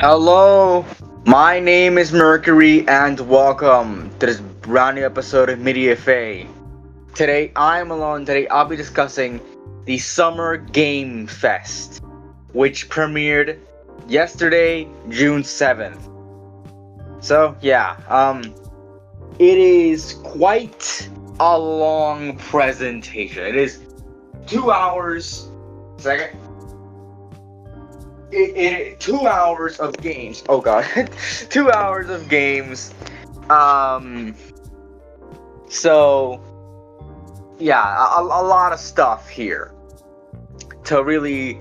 Hello, my name is Mercury, and welcome to this brand new episode of Media Fae. Today, I'm alone. Today, I'll be discussing the Summer Game Fest, which premiered yesterday, June 7th. So, it is quite a long presentation. It is 2 hours. Second. 2 hours of games. Oh god, 2 hours of games. Um. So yeah, a lot of stuff here to really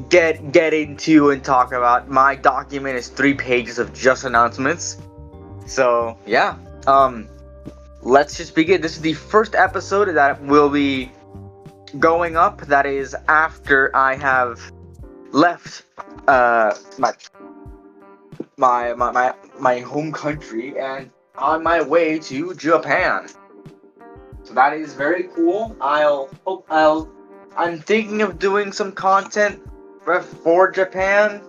get into and talk about. My document is 3 pages of just announcements. So yeah. Let's just begin. This is the first episode that will be going up. That is after I have left my home country and on my way to Japan. So that is very cool. I'm thinking of doing some content for Japan,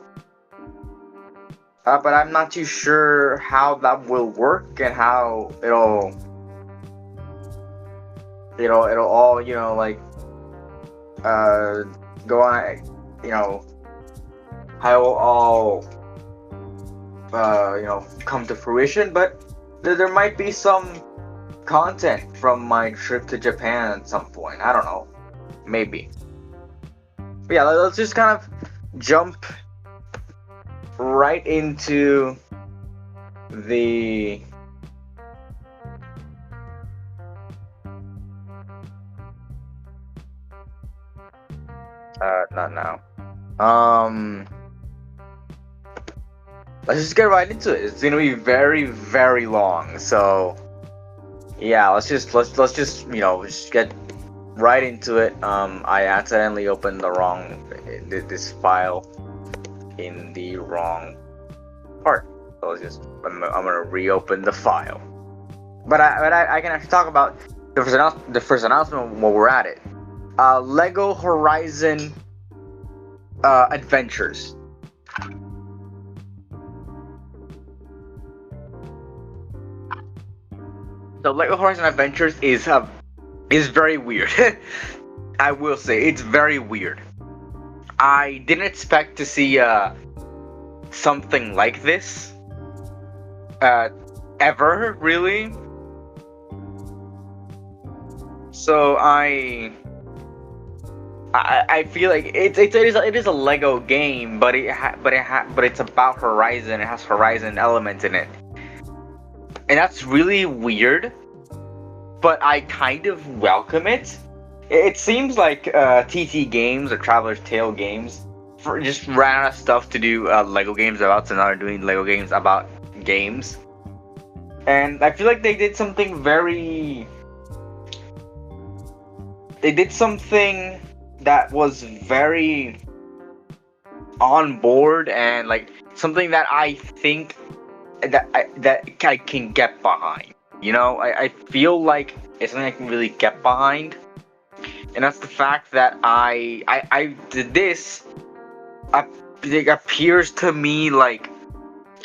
but I'm not too sure how that will work and how it'll all go on, how it will all come to fruition. But there might be some content from my trip to Japan at some point. I don't know, maybe. But yeah, let's just kind of jump right into the not now. Let's just get right into it. It's gonna be very, very long. So yeah, let's just just get right into it. I accidentally opened this file in the wrong part. So I'm gonna reopen the file. But I can actually talk about the first announcement while we're at it. Lego Horizon Adventures. So Lego Horizon Adventures is very weird. I will say it's very weird. I didn't expect to see something like this ever, really. So I feel like it is a Lego game, but it's about Horizon. It has Horizon elements in it. And that's really weird, but I kind of welcome it. It seems like TT Games or Traveler's Tale Games just ran out of stuff to do Lego games about, so now they're doing Lego games about games. And I feel like they did something that was very on board, and like something that I think that I can get behind. I feel like it's something I can really get behind, and that's the fact that I did this. It appears to me like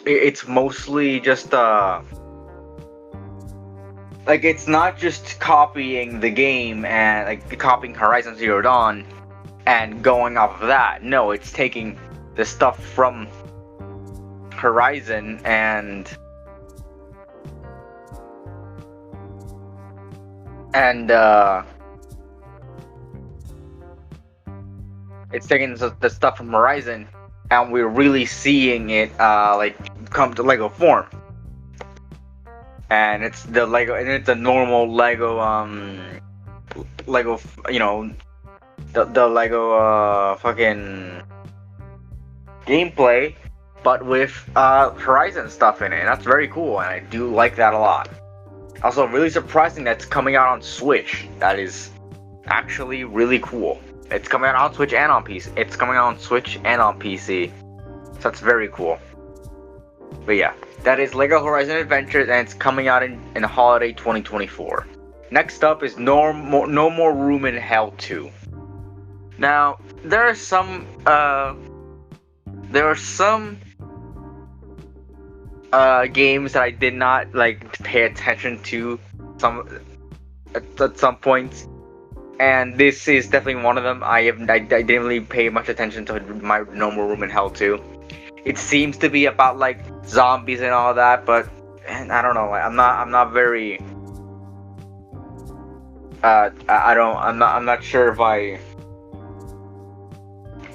it's mostly just like it's not just copying the game and like copying Horizon Zero Dawn and going off of that. No, it's taking the stuff from Horizon and it's taking the stuff from Horizon, and we're really seeing it like come to Lego form. And it's the normal Lego the Lego fucking gameplay, but with Horizon stuff in it, and that's very cool, and I do like that a lot. Also, really surprising that it's coming out on Switch. That is actually really cool. It's coming out on Switch and on PC. It's coming out on Switch and on PC, so that's very cool. But yeah, that is Lego Horizon Adventures, and it's coming out in holiday 2024. Next up is No More Room in Hell 2. Now, there are some games that I did not like pay attention to some at some points, and this is definitely one of them. I didn't really pay much attention to my normal room in Hell 2. It seems to be about like zombies and all that, but and I don't know. Like, I'm not very. I don't. I'm not sure if I.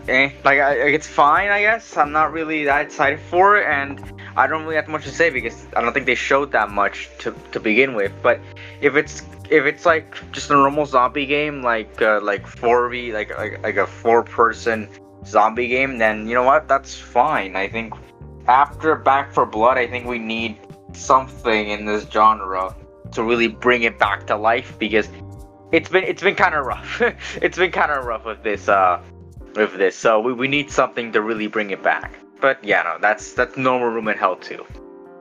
It's fine, I guess. I'm not really that excited for it, and I don't really have much to say because I don't think they showed that much to begin with. But if it's like just a normal zombie game, like 4v, like a 4-person zombie game, then you know what? That's fine. I think after Back for Blood, I think we need something in this genre to really bring it back to life because it's been kind of rough. It's been kind of rough with this. So we need something to really bring it back. But yeah, no, that's Normal Room in Hell 2.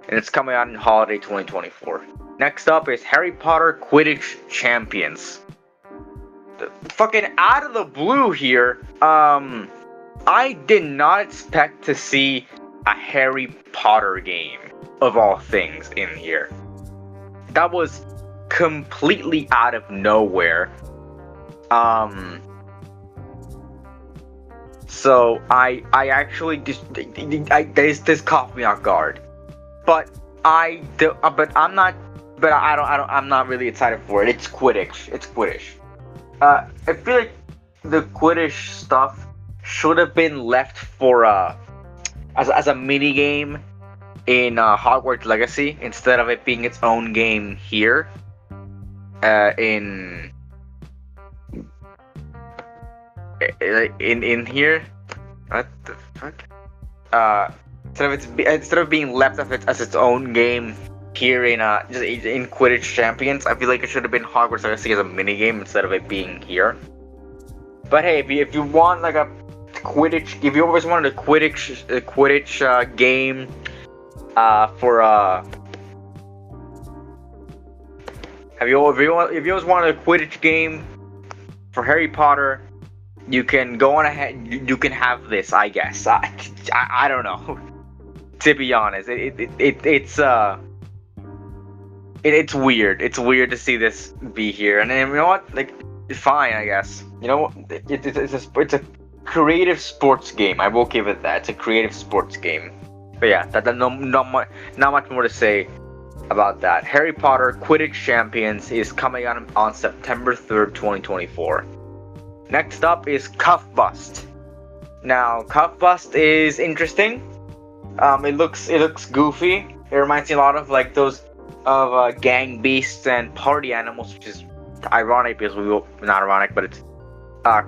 And it's coming out in holiday 2024. Next up is Harry Potter Quidditch Champions. Fucking out of the blue here, I did not expect to see a Harry Potter game, of all things, in here. That was completely out of nowhere. So I actually just this caught me off guard, but I'm not really excited for it. It's Quidditch. I feel like the Quidditch stuff should have been left for as a mini game in Hogwarts Legacy instead of it being its own game here in here. What the fuck? Instead of being left as its own game here in just in Quidditch Champions, I feel like it should have been Hogwarts Legacy as a mini game instead of it being here. But hey, if you want like a Quidditch, if you always wanted a Quidditch game for if you always wanted a Quidditch game for Harry Potter, you can go on ahead. You can have this, I guess. I don't know. To be honest, it's weird. It's weird to see this be here, and you know what? Like, it's fine, I guess. You know, it's a creative sports game. I will give it that. It's a creative sports game. But yeah, not much more to say about that. Harry Potter Quidditch Champions is coming out on September 3rd, 2024. Next up is Cuff Bust. Now, Cuff Bust is interesting. It looks goofy. It reminds me a lot of like those of Gang Beasts and Party Animals, which is ironic because not ironic, but it's a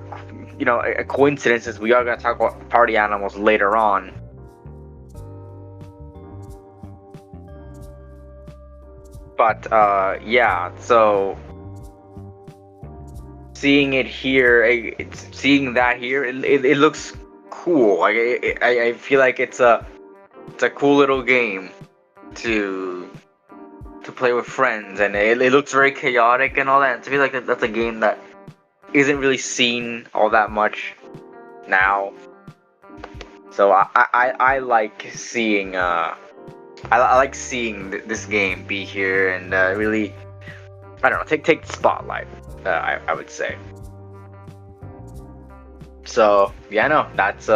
coincidence as we are going to talk about Party Animals later on. But yeah, so seeing that here, it looks cool. Like I feel like it's a cool little game to play with friends, and it looks very chaotic and all that. I feel like that's a game that isn't really seen all that much now. So I like seeing I like seeing this game be here and really, I don't know, take the spotlight. I would say. So yeah, no, that's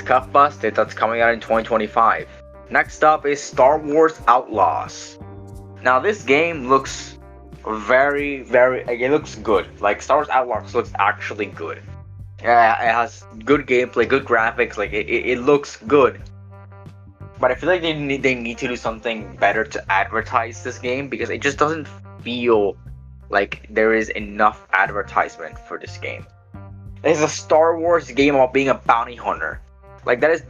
Cuff Bust. That's coming out in 2025. Next up is Star Wars Outlaws. Now this game looks very, it looks good. Like Star Wars Outlaws looks actually good. Yeah, it has good gameplay, good graphics. Like it looks good. But I feel like they need to do something better to advertise this game because it just doesn't feel like there is enough advertisement for this game. It's a Star Wars game about being a bounty hunter. Like that is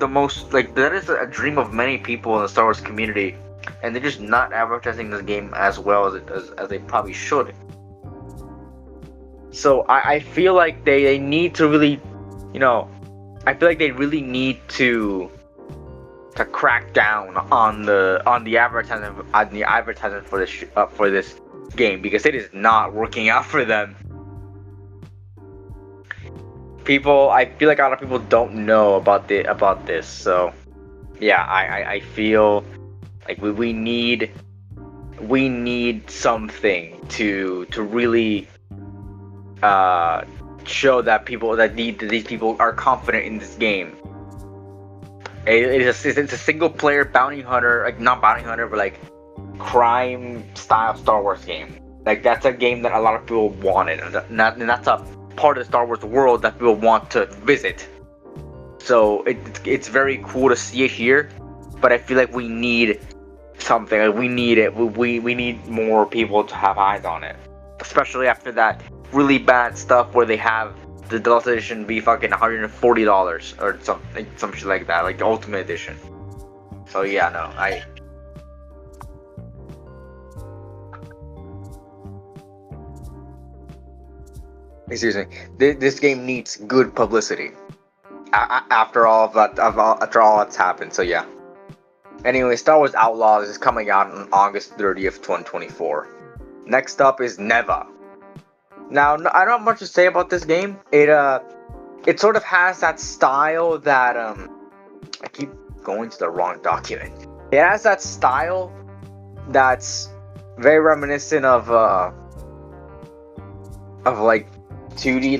a dream of many people in the Star Wars community, and they're just not advertising this game as well as they probably should. So I feel like they need to really, I feel like they really need to crack down on the advertisement for this game because it is not working out for them. I feel like a lot of people don't know about this, so yeah, I feel like we need something to really uh show that these people are confident in this game. It's a single player bounty hunter, like not bounty hunter, but like crime style Star Wars game. Like that's a game that a lot of people wanted, and that's a part of the Star Wars world that people want to visit. So it's very cool to see it here, but I feel like we need something. Like we need it. We need more people to have eyes on it, especially after that really bad stuff where they have the deluxe edition be fucking $140 or some shit like that, like the ultimate edition. So yeah, no, excuse me. This game needs good publicity. After all of that, after all that's happened. So yeah. Anyway, Star Wars Outlaws is coming out on August 30th, 2024. Next up is Neva. Now, I don't have much to say about this game. It sort of has that style that I keep going to the wrong document. It has that style that's very reminiscent of like 2D,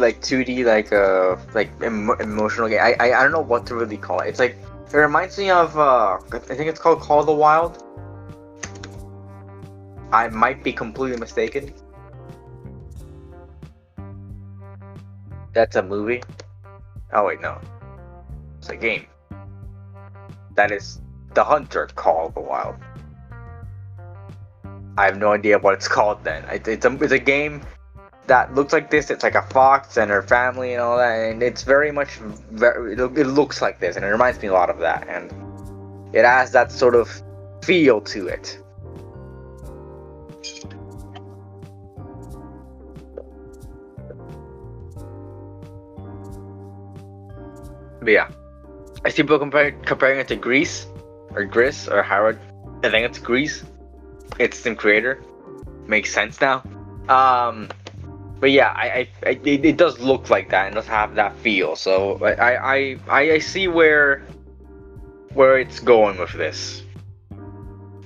emotional game. I don't know what to really call it. It's like it reminds me of I think it's called Call of the Wild. I might be completely mistaken. That's a movie. Oh wait, no, it's a game. That is The Hunter Call of the Wild. I have no idea what it's called then. It's a game that looks like this. It's like a fox and her family and all that, and it's very much it looks like this, and it reminds me a lot of that, and it has that sort of feel to it. But yeah, I see people comparing it to Grease or Gris or Howard. I think it's Grease. It's the same creator. Makes sense now. But yeah, it does look like that and does have that feel. So I see where it's going with this.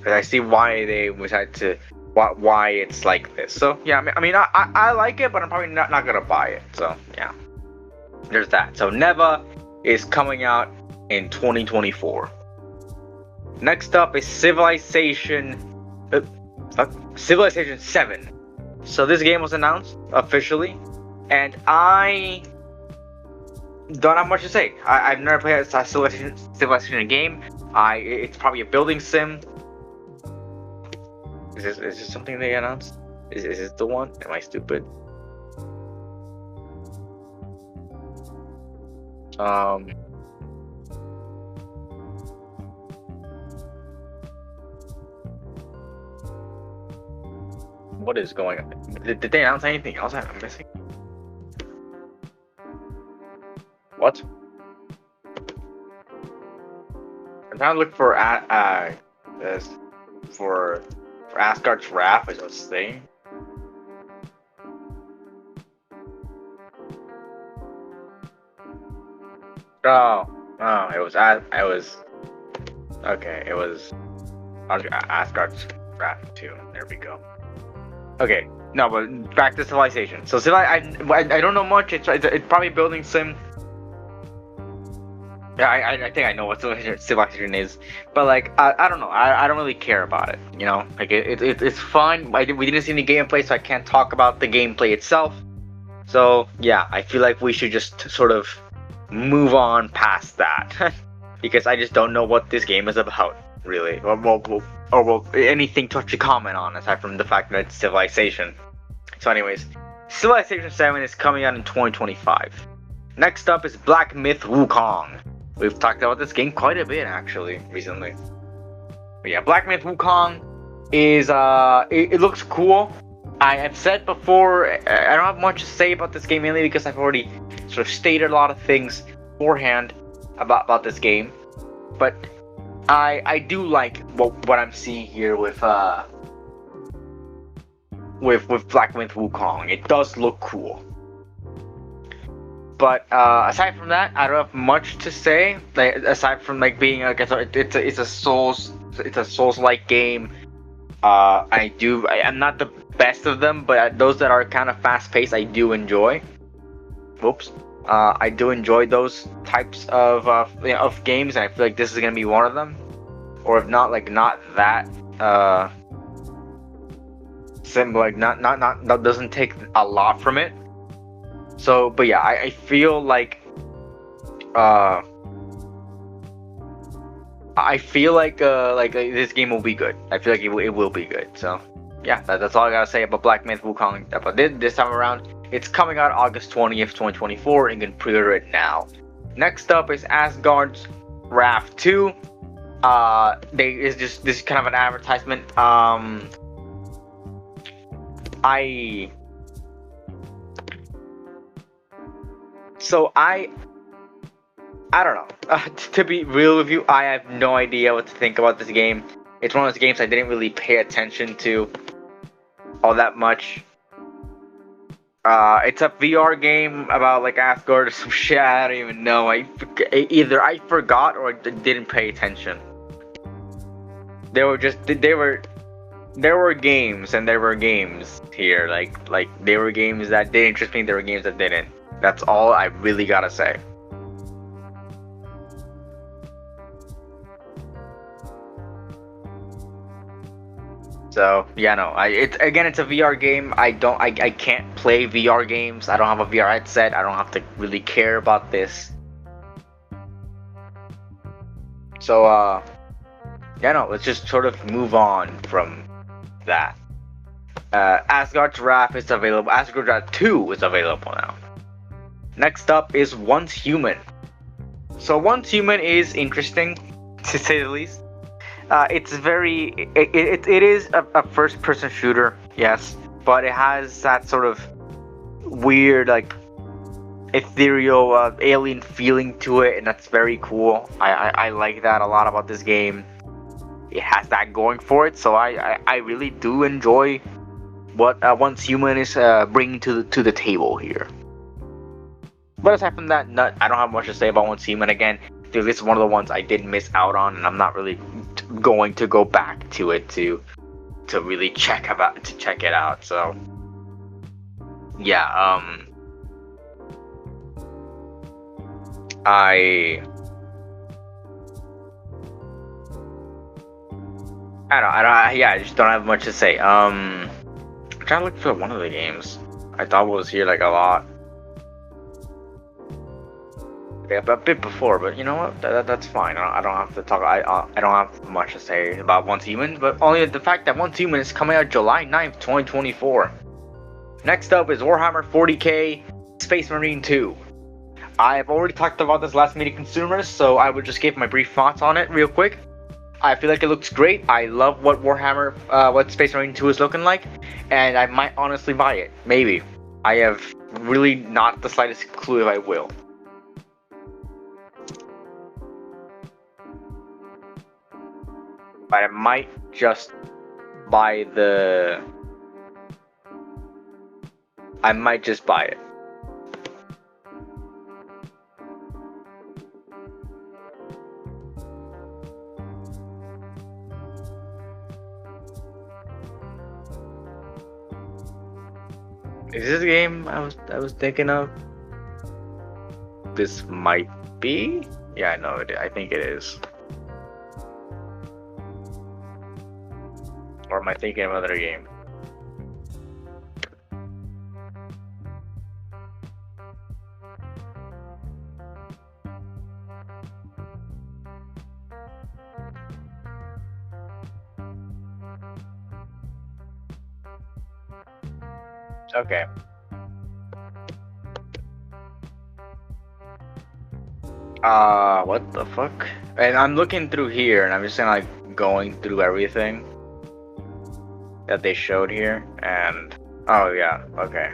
I see why they decided to why it's like this. So yeah, I like it, but I'm probably not gonna buy it. So yeah, there's that. So Neva is coming out in 2024. Next up is Civilization 7. So this game was announced officially, and I don't have much to say. I've never played a Civilization game. It's probably a building sim. Is this something they announced? Is this the one? Am I stupid? What is going on? Did they announce anything else I'm missing? What? I'm trying to look for for Asgard's Wrath, is what it's saying. Oh, it was okay. It was Asgard's Wrath 2. There we go. Okay, no, but back to Civilization. So I don't know much. It's probably building sim. Yeah, I think I know what Civilization is, but like I don't know. I don't really care about it. You know, like it's fun. We didn't see any gameplay, so I can't talk about the gameplay itself. So yeah, I feel like we should just sort of move on past that because I just don't know what this game is about, really. Or anything to actually comment on aside from the fact that it's Civilization. So anyways, Civilization 7 is coming out in 2025. Next up is Black Myth Wukong. We've talked about this game quite a bit actually recently. But yeah, Black Myth Wukong is it looks cool. I have said before, I don't have much to say about this game, mainly because I've already sort of stated a lot of things beforehand about this game. But I do like what I'm seeing here with Black Myth Wukong. It does look cool. But aside from that, I don't have much to say. Like, aside from like being like it's a Souls like game. I'm not the best of them, but those that are kind of fast paced, I do enjoy. Whoops. I do enjoy those types of of games, and I feel like this is gonna be one of them. Or if not, like not that simple, like not that doesn't take a lot from it. So, but yeah, I feel uh like this game will be good. I feel like it will be good. So yeah, that's all I gotta say about Black Myth Wukong. But this time around, it's coming out August 20th, 2024, and you can pre-order it now. Next up is Asgard's Wrath 2. This is kind of an advertisement. I don't know. To be real with you, I have no idea what to think about this game. It's one of those games I didn't really pay attention to all that much. It's a VR game about like Asgard or some shit. I don't even know. Either I forgot or didn't pay attention. There were games and there were games here. Like there were games that did interest me. There were games that didn't. That's all I really gotta say. So yeah, no. It's a VR game. I can't play VR games. I don't have a VR headset. I don't have to really care about this. So yeah, no. Let's just sort of move on from that. Asgard's Wrath is available. Asgard's Wrath 2 is available now. Next up is Once Human. So Once Human is interesting, to say the least. It's it is a first-person shooter, yes, but it has that sort of weird, like, ethereal, alien feeling to it, and that's very cool. I like that a lot about this game. It has that going for it, so I really do enjoy what Once Human is bringing to the table here. But aside from that, I don't have much to say about Once Human. Again, this is one of the ones I did miss out on, and I'm not really going to go back to it to really check it out. So yeah, I just don't have much to say. I'm trying to look for one of the games I thought was here like a lot. A bit before, but you know what? That's fine. I don't have to talk. I don't have much to say about Once Human, but only the fact that Once Human is coming out July 9th, 2024. Next up is Warhammer 40k Space Marine 2. I've already talked about this last meeting consumers, so I would just give my brief thoughts on it real quick. I feel like it looks great. I love what what Space Marine 2 is looking like, and I might honestly buy it. Maybe. I have really not the slightest clue if I will. But I might just buy it. Is this a game I was thinking of? This might be? Yeah, no, I think it is. Or am I thinking of another game? Okay. What the fuck? And I'm looking through here, and I'm just like going through everything that they showed here, and oh yeah, okay,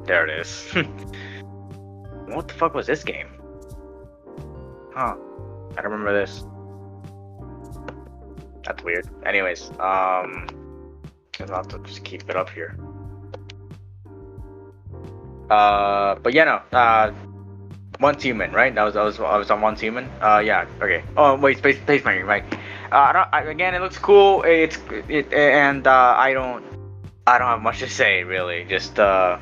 there it is. What the fuck was this game? Huh? I don't remember this. That's weird. Anyways, I'll have to just keep it up here. But yeah, no. Once Human, right? I was on Once Human. Yeah. Okay. Oh wait, Space Marine, right? Again, it looks cool. And I don't have much to say really. Just like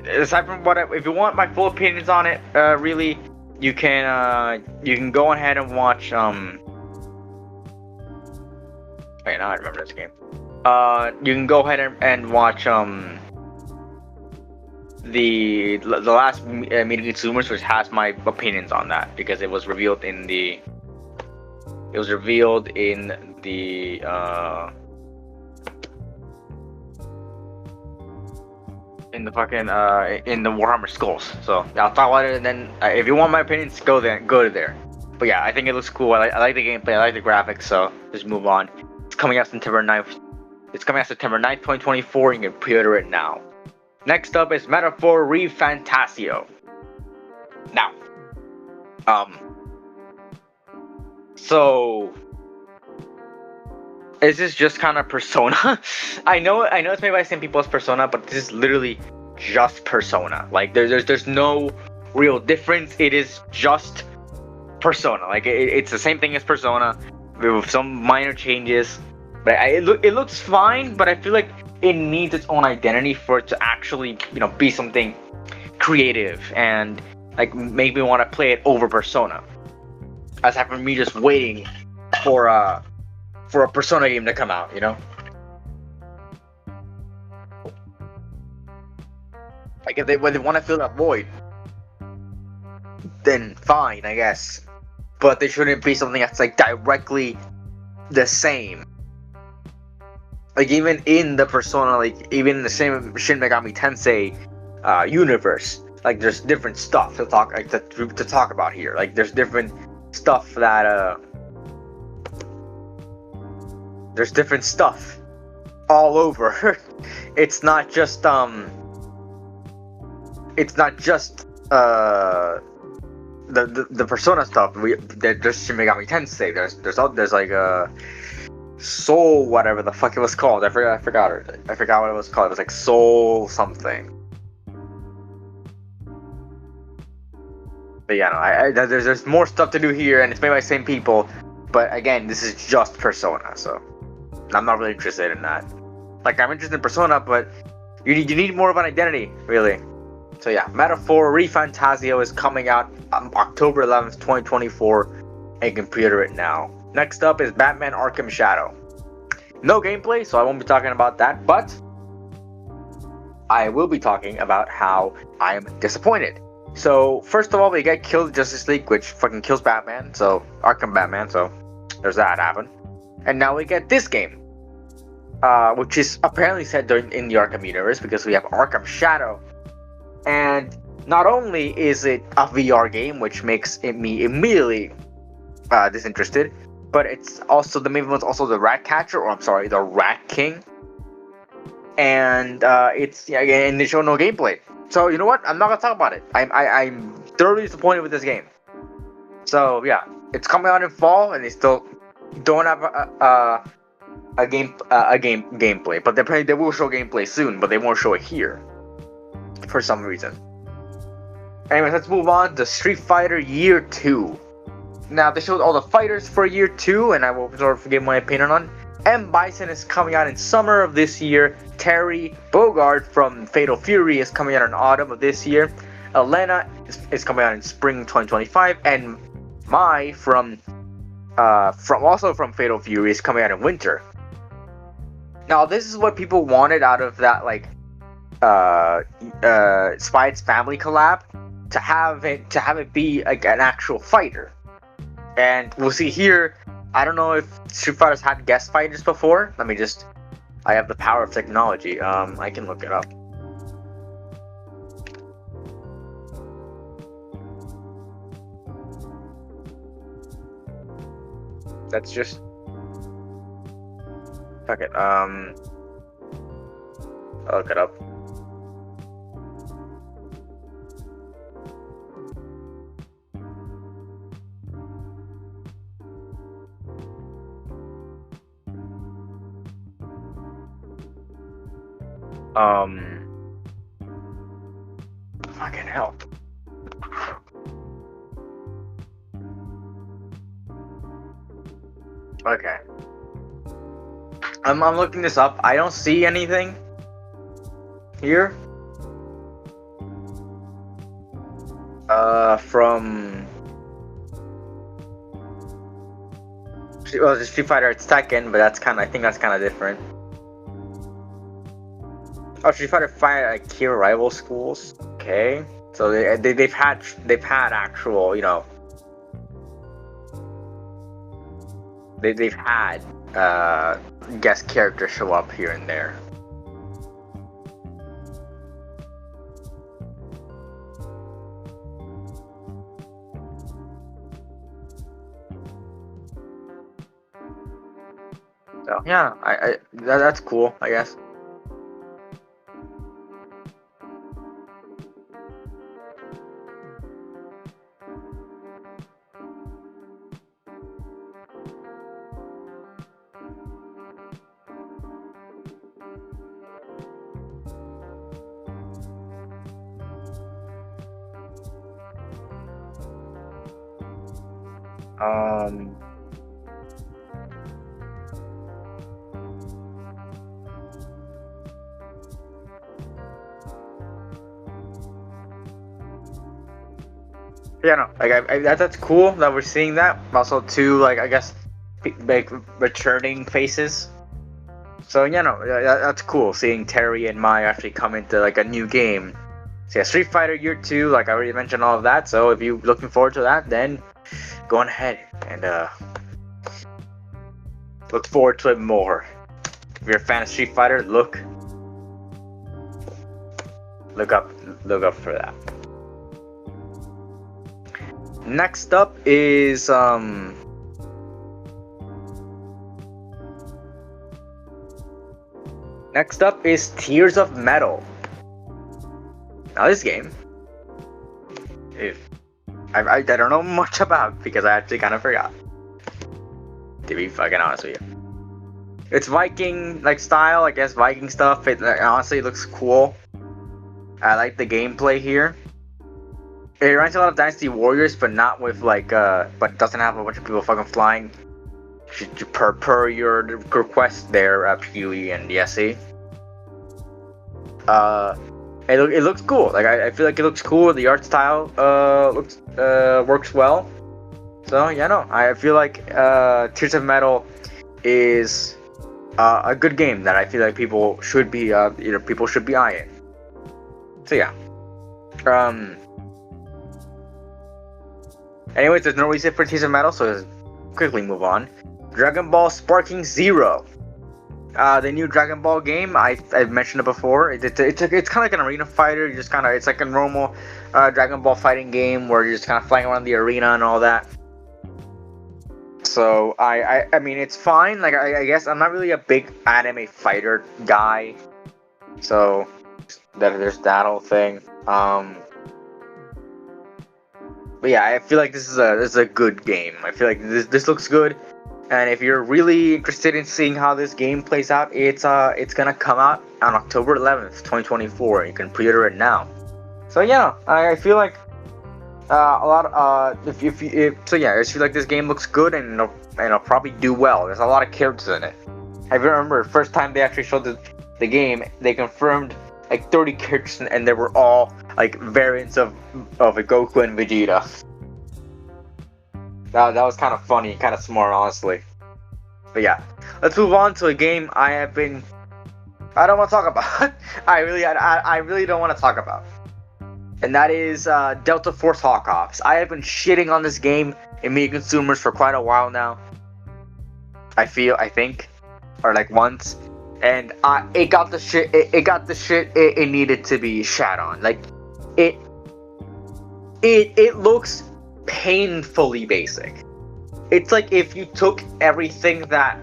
aside from if you want my full opinions on it, really, you can go ahead and watch. Wait, now I remember this game. You can go ahead and watch the last meeting consumers, which has my opinions on that because it was revealed in the fucking in the Warhammer Skulls. So yeah, I'll talk about it, and then if you want my opinions, go to there. But yeah, I think it looks cool. I like the gameplay. I like the graphics. So just move on. It's coming out September 9th. It's coming out September 9th, 2024. You can pre-order it now. Next up is Metaphor ReFantasio. Now, so is this just kind of Persona? I know it's made by the same people as Persona, but this is literally just Persona. Like there's no real difference. It is just Persona. Like it's the same thing as Persona with some minor changes. But it looks fine, but I feel like it needs its own identity for it to actually be something creative and like make me want to play it over Persona. Aside from me just waiting for a Persona game to come out, Like if they want to fill that void, then fine, I guess. But they shouldn't be something that's like directly the same. Like even in the Persona, like even in the same Shin Megami Tensei universe, like there's different stuff to talk about here. Like there's different stuff that there's different stuff all over. It's not just the Persona stuff. There's Shin Megami Tensei. There's like Soul, whatever the fuck it was called. I forgot what it was called. It was like Soul something. But yeah, no, there's more stuff to do here, and it's made by the same people. But again, this is just Persona, so I'm not really interested in that. Like I'm interested in Persona, but you need more of an identity, really. So yeah, Metaphor ReFantasio is coming out on October 11th, 2024, and you can pre-order it now. Next up is Batman Arkham Shadow. No gameplay, so I won't be talking about that, but I will be talking about how I am disappointed. So, first of all, we get Kill Justice League, which fucking kills Batman, so Arkham Batman, so there's that happen. And now we get this game, which is apparently set in the Arkham universe, because we have Arkham Shadow. And not only is it a VR game, which makes me immediately disinterested, but it's also the main one's also the Rat Catcher, or I'm sorry, the Rat King. And and they show no gameplay. So you know what? I'm not gonna talk about it. I'm thoroughly disappointed with this game. So yeah, it's coming out in fall, and they still don't have gameplay. But they will show gameplay soon, but they won't show it here for some reason. Anyways, let's move on to Street Fighter Year 2. Now, they showed all the fighters for Year 2, and I will sort of give my opinion on. M. Bison is coming out in summer of this year. Terry Bogard from Fatal Fury is coming out in autumn of this year. Elena is coming out in spring 2025, and Mai from Fatal Fury is coming out in winter. Now, this is what people wanted out of that Spy X Family collab, to have it be like an actual fighter. And we'll see here. I don't know if Street Fighter's had guest fighters before. I have the power of technology. I can look it up. That's just... Fuck it. I'll look it up. Fucking hell. Okay. I'm looking this up. I don't see anything here. From well, the Street Fighter it's Tekken, but that's I think that's kind of different. Oh, Street Fighter 5 like tier rival schools. Okay, so they've had actual, you know, they've had guest characters show up here and there. So yeah, that's cool, I guess. Yeah, no, like that's cool that we're seeing that. Also, too, like I guess, like returning faces. So yeah, no, that's cool seeing Terry and Mai actually come into like a new game. So yeah, Street Fighter Year 2, like I already mentioned all of that. So if you're looking forward to that, then go on ahead and look forward to it more. If you're a fan of Street Fighter, look up for that. Next up is Tears of Metal. Now this game, I don't know much about because I actually kind of forgot. To be fucking honest with you, it's Viking like style, I guess Viking stuff. It honestly looks cool. I like the gameplay here. It reminds me a lot of Dynasty Warriors, but not with like but doesn't have a bunch of people fucking flying. Per your request there, PUE and DSC. It looks cool. Like I feel like it looks cool. The art style works well. So yeah, no, I feel like Tears of Metal is a good game that I feel like people should be eyeing. So yeah. Anyways, there's no reason for Tears of Metal, so let's quickly move on. Dragon Ball Sparking Zero. The new Dragon Ball game, I've mentioned it before. It's kind of like an arena fighter. It's like a normal Dragon Ball fighting game where you're just kind of flying around the arena and all that. So I mean it's fine. Like I guess I'm not really a big anime fighter guy. So there's that whole thing. But yeah, I feel like this is a good game. I feel like this looks good. And if you're really interested in seeing how this game plays out, it's gonna come out on October 11th, 2024. You can pre-order it now. So yeah, I feel like a lot of I just feel like this game looks good and it'll probably do well. There's a lot of characters in it. I remember the first time they actually showed the game, they confirmed like 30 characters and they were all like variants of a Goku and Vegeta. That was kind of funny, kind of smart, honestly. But yeah, let's move on to a game I don't want to talk about. I really don't want to talk about. And that is Delta Force Hawk Ops. I have been shitting on this game in media consumers for quite a while now. I think, or like once, and it got the shit. It got the shit it needed to be shat on. Like it looks painfully basic. It's like if you took everything that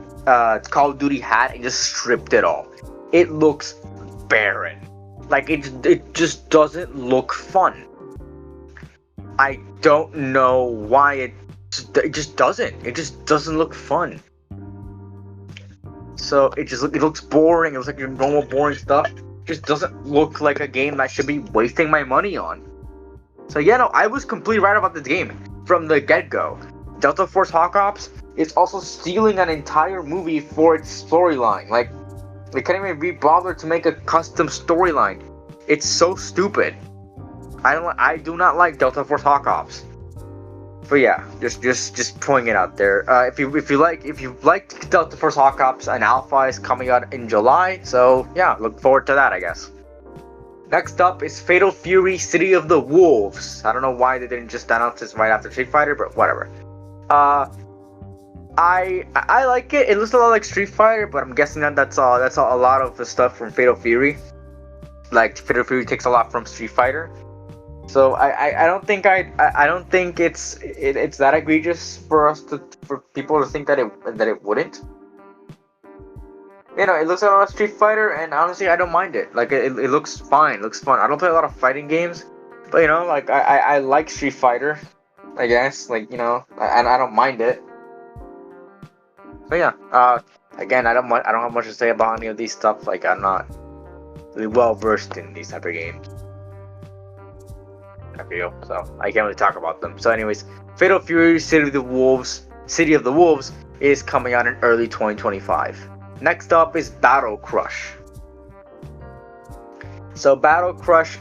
Call of Duty had and just stripped it all. It looks barren. Like it just doesn't look fun. I don't know why it just doesn't. It just doesn't look fun. So it looks boring. It looks like your normal boring stuff. just doesn't look like a game that should be wasting my money on. So yeah, no, I was completely right about this game from the get-go. Delta Force Hawk Ops is also stealing an entire movie for its storyline. Like, they can't even be bothered to make a custom storyline. It's so stupid. I do not like Delta Force Hawk Ops. But yeah, just pointing it out there. If you liked Delta Force Hawk Ops, an alpha is coming out in July. So yeah, look forward to that, I guess. Next up is Fatal Fury: City of the Wolves. I don't know why they didn't just announce this right after Street Fighter, but whatever. I like it. It looks a lot like Street Fighter, but I'm guessing that's a lot of the stuff from Fatal Fury. Like, Fatal Fury takes a lot from Street Fighter. So I don't think it's that egregious for people to think that it wouldn't. You know, it looks like a lot of Street Fighter, and honestly, I don't mind it. Like, it looks fine, it looks fun. I don't play a lot of fighting games, but you know, like I like Street Fighter, I guess. Like, you know, and I don't mind it. But yeah, again, I don't have much to say about any of these stuff. Like, I'm not really well versed in these type of games, I feel, so I can't really talk about them. So anyways, Fatal Fury: City of the Wolves is coming out in early 2025. Next up is Battle Crush. So Battle Crush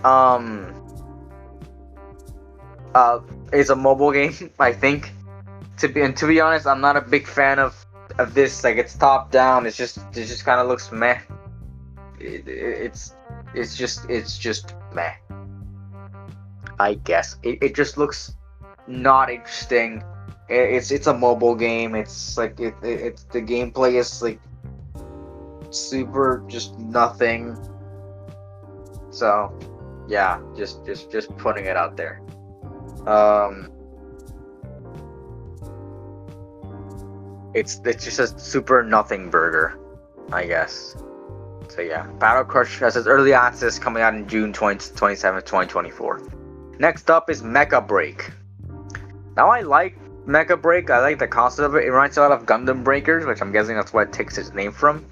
is a mobile game, I think. To be honest, I'm not a big fan of this. Like, it's top down. It just kind of looks meh. It's just meh, I guess. It just looks not interesting. It's a mobile game. It's like it's the gameplay is like super just nothing. So yeah, just putting it out there. It's just a super nothing burger, I guess. So yeah, Battle Crush has its early access coming out in June 27th, 2024. Next up is Mecha Break. Now, I like Mecha Break. I like the concept of it. It reminds me a lot of Gundam Breakers, which I'm guessing that's what it takes its name from.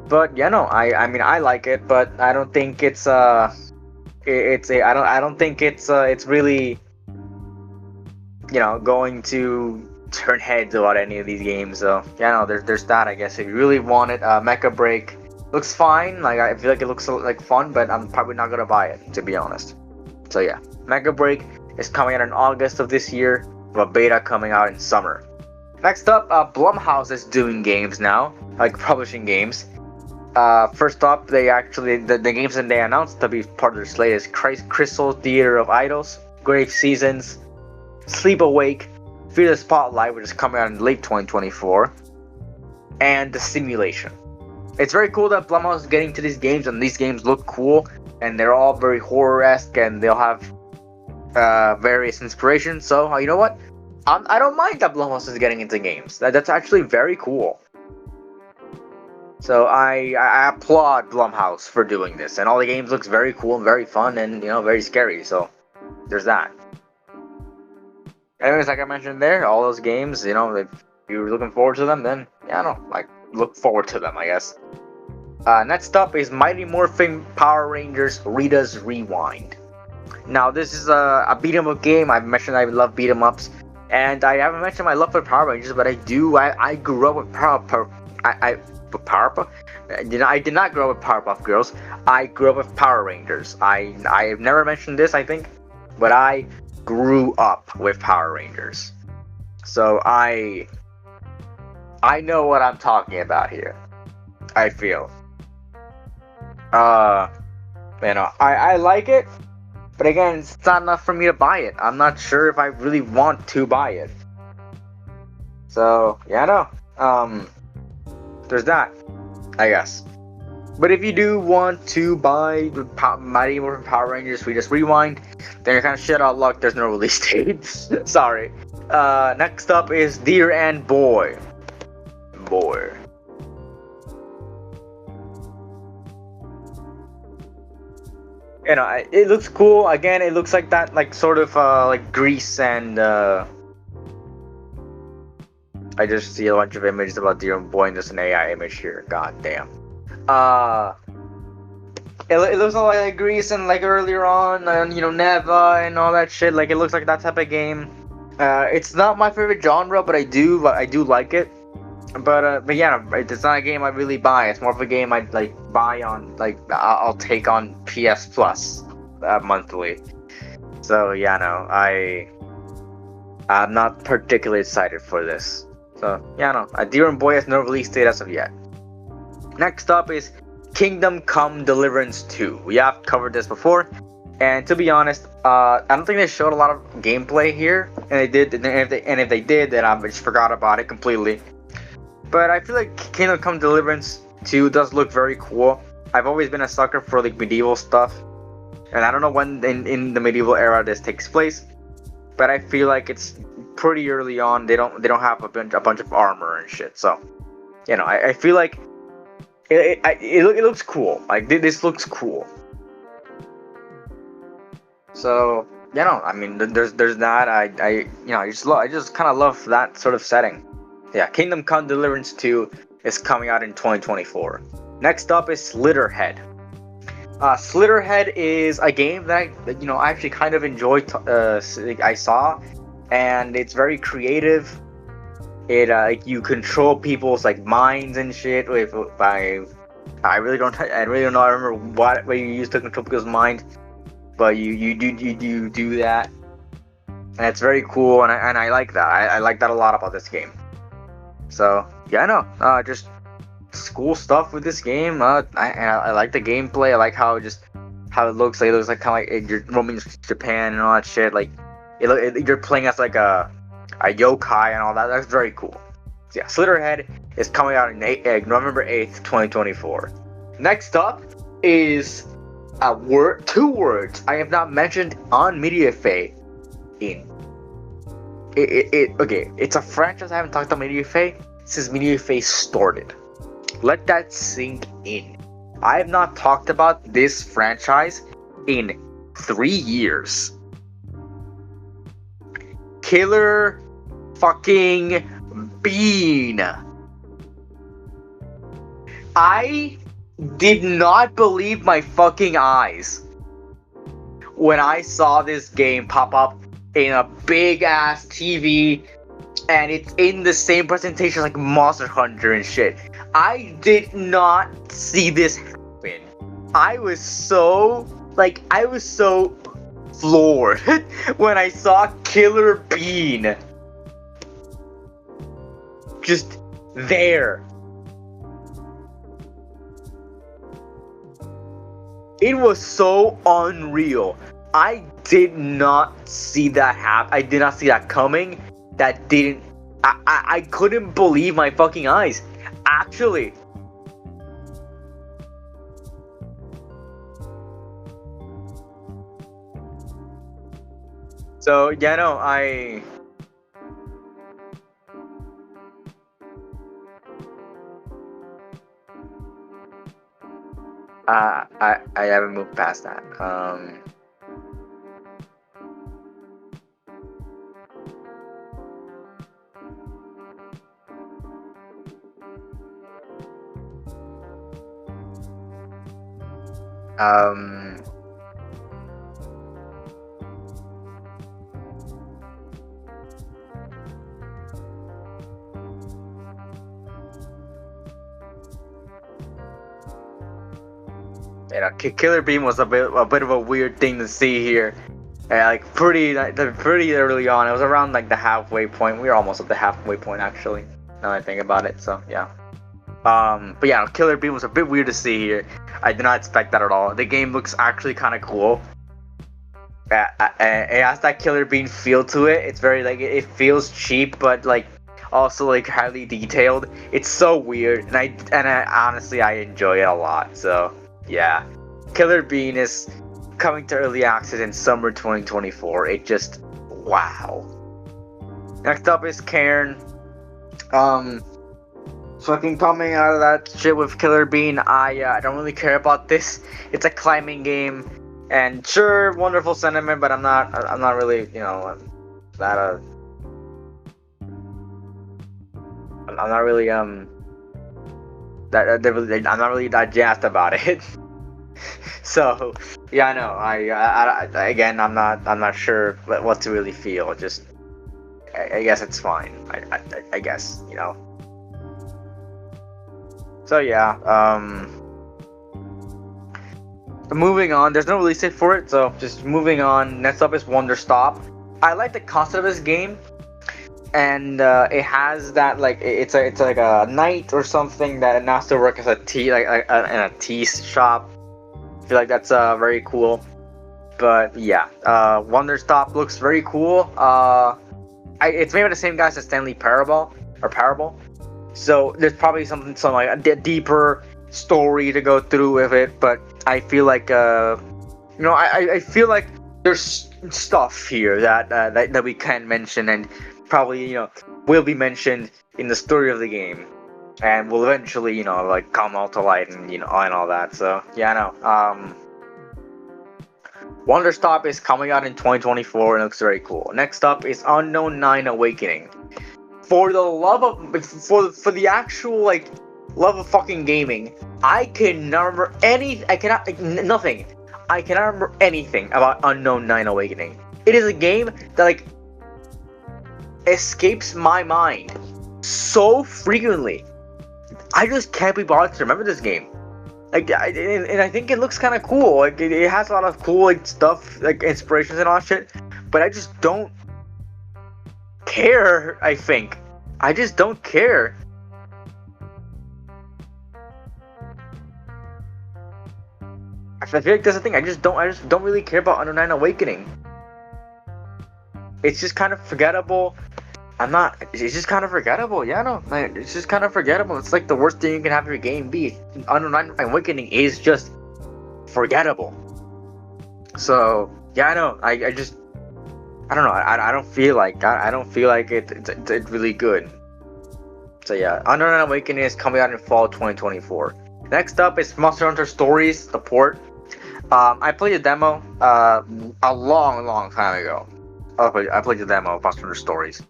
But yeah, no, I mean, I like it, but I don't think it's I don't think it's really, you know, going to turn heads about any of these games. So yeah, no, there's that, I guess. If you really want it, Mecha Break looks fine. Like, I feel like it looks like fun, but I'm probably not gonna buy it, to be honest. So yeah, Mecha Break is coming out in August of this year, with a beta coming out in summer. Next up, Blumhouse is doing games now, like publishing games. First up, they actually the games that they announced to be part of their slate is Crystal Theater of Idols, Grave Seasons, Sleep Awake, Fear the Spotlight, which is coming out in late 2024, and The Simulation. It's very cool that Blumhouse is getting to these games, and these games look cool, and they're all very horror-esque, and they'll have various inspirations. So you know what? I don't mind that Blumhouse is getting into games. That's actually very cool. So I applaud Blumhouse for doing this, and all the games looks very cool and very fun, and you know, very scary. So there's that. Anyways, like I mentioned there, all those games, you know, if you're looking forward to them, then yeah, no, like, look forward to them, I guess. Next up is Mighty Morphin Power Rangers Rita's Rewind. Now, this is a beat 'em up game. I've mentioned I love beat 'em ups, and I haven't mentioned my love for Power Rangers, but I do. I grew up with Powerpuff. I did not grow up with Powerpuff Girls. I grew up with Power Rangers. I have never mentioned this, I think, but I grew up with Power Rangers. So I know what I'm talking about here, I feel. You know, I like it, but again, it's not enough for me to buy it. I'm not sure if I really want to buy it. So yeah, no. There's that, I guess. But if you do want to buy Mighty Morphin Power Rangers Rita's Rewind, then you're kind of shit out of luck. There's no release date. Sorry. Next up is Dear and Boy. You know, it looks cool. Again, it looks like that, like, sort of like Grease, and I just see a bunch of images about Dear and Boy, and there's an AI image here. God damn. it looks like Greece and like earlier on, and Neva and all that shit. Like it looks like that type of game. It's not my favorite genre, but I do like it. But yeah, it's not a game I really buy. It's more of a game I like buy on like I'll take on PS Plus monthly. So yeah, no, I'm not particularly excited for this. So yeah, no, Deer and Boy has no release date as of yet. Next up is Kingdom Come Deliverance 2. We have covered this before, and to be honest, I don't think they showed a lot of gameplay here, and they did. And if they did, then I just forgot about it completely. But I feel like Kingdom Come Deliverance 2 does look very cool. I've always been a sucker for like medieval stuff, and I don't know when in the medieval era this takes place, but I feel like it's pretty early on. They don't have a bunch of armor and shit. So I feel like it looks cool. Like this looks cool. So I mean, there's that. I just kind of love that sort of setting. Yeah, Kingdom Come Deliverance 2 is coming out in 2024. Next up is Slitterhead. Slitterhead is a game that I actually kind of enjoyed. I saw, and it's very creative. It you control people's like minds and shit I really don't know. I remember what way you use to control people's mind, but you do that, and it's very cool, and I like that. I like that a lot about this game. So yeah, no, just cool stuff with this game. I like the gameplay. I like how it looks. Like it looks like kind of like you're roaming Japan and all that shit. Like you're playing as like a yokai and all that. That's very cool. So yeah, Slitterhead is coming out in November 8th, 2024. Next up is two words I have not mentioned on MediaFay in. Okay, it's a franchise I haven't talked about MediaFay since MediaFay started. Let that sink in. I have not talked about this franchise in 3 years. Killer fucking Bean. I did not believe my fucking eyes when I saw this game pop up in a big ass TV, and it's in the same presentation like Monster Hunter and shit. I did not see this happen. I was so floored when I saw Killer Bean just there. It was so unreal. I did not see that happen. I did not see that coming. I couldn't believe my fucking eyes. Actually. So yeah, no, I haven't moved past that. Um, Killer Beam was a bit of a weird thing to see here. Like pretty early on. It was around like the halfway point. We were almost at the halfway point actually. Now that I think about it. So yeah. But yeah, Killer Beam was a bit weird to see here. I did not expect that at all. The game looks actually kind of cool. It has that Killer Bean feel to it. It's very like it feels cheap, but like also like highly detailed. It's so weird, and I honestly I enjoy it a lot. So yeah, Killer Bean is coming to early access in summer 2024. It just wow. Next up is Cairn. Fucking coming out of that shit with Killer Bean. I don't really care about this. It's a climbing game, and sure, wonderful sentiment, but I'm not really, that I'm not really I'm not really that jazzed about it. So yeah, I know. Again, I'm not sure what to really feel. Just I guess it's fine. I guess, you know. So yeah, moving on. There's no release date for it, so just moving on. Next up is Wonder Stop. I like the concept of this game, and it has that like it's like a night or something that now still work as a tea in a tea shop. I feel like that's very cool. But yeah, Wonder Stop looks very cool. It's made by the same guys as Stanley Parable. So there's probably some like a deeper story to go through with it. But I feel like I feel like there's stuff here that we can mention and probably will be mentioned in the story of the game, and will eventually like come out to light and and all that. So yeah, I know. Wonder Stop is coming out in 2024 and looks very cool. Next up is Unknown 9 Awakening. For the love of for the actual like love of fucking gaming, I cannot remember nothing. I cannot remember anything about Unknown 9 Awakening. It is a game that like escapes my mind so frequently. I just can't be bothered to remember this game. Like, and I think it looks kind of cool. Like, it has a lot of cool like stuff, like inspirations and all that shit. But I just don't care. I think I just don't care. I feel like that's the thing. I just don't really care about Unknown 9 Awakening. It's just kind of forgettable. It's just kind of forgettable. Yeah, no. Like, it's just kind of forgettable. It's like the worst thing you can have your game be. Unknown 9 Awakening is just forgettable. So yeah, I know. I don't know. I don't feel like it's really good. So yeah, Unknown 9 Awakening is coming out in fall 2024. Next up is Monster Hunter Stories, the port. I played a demo a long time ago. I played the demo of Monster Hunter Stories.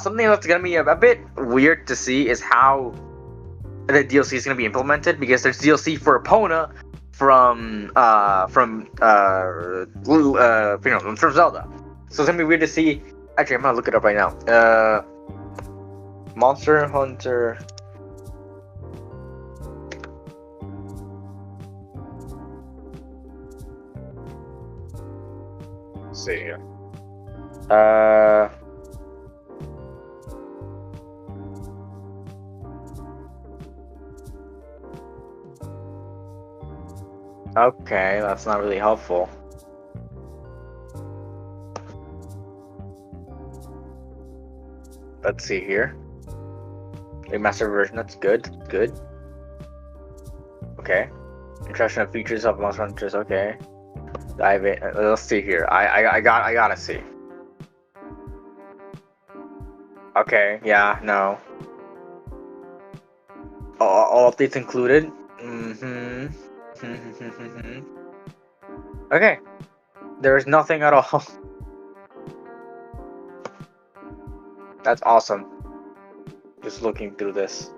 Something that's gonna be a bit weird to see is how the DLC is gonna be implemented, because there's DLC for Epona from Zelda. So it's gonna be weird to see. Actually, I'm gonna look it up right now. Monster Hunter. Let's see here. Okay, that's not really helpful. Let's see here. Remastered version, that's good. Good. Okay. Introduction of features of Monster Hunters, okay. Dive in. Let's see here. I gotta see. Okay, yeah, no. All updates included. Okay. There is nothing at all. That's awesome. Just looking through this.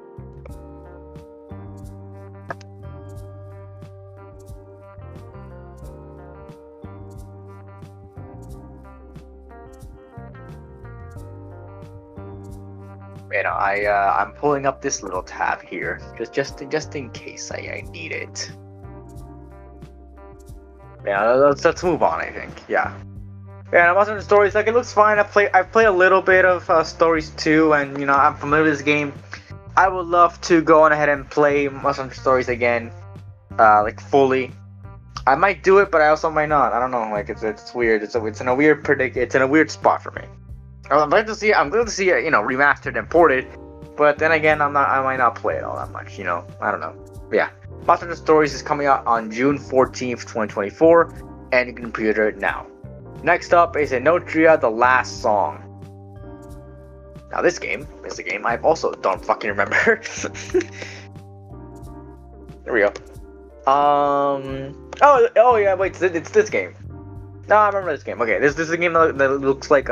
I'm pulling up this little tab here, just in case I need it. Yeah, let's move on. I think. Yeah. Yeah, I'm watching the stories. Like, it looks fine. I play a little bit of stories too, and I'm familiar with this game. I would love to go on ahead and play Monster Hunter Stories again, like fully. I might do it, but I also might not. I don't know. Like, it's weird. It's in a weird It's in a weird spot for me. I'm glad to see it, remastered and ported, but then again, I might not play it all that much. I don't know. But yeah, Monster Hunter Stories is coming out on June 14th, 2024, and you can pre-order it now. Next up is Enotria: The Last Song. Now this game is a game I also don't fucking remember. There we go. Oh yeah, wait, it's this game. No, I remember this game. Okay, this is a game that looks like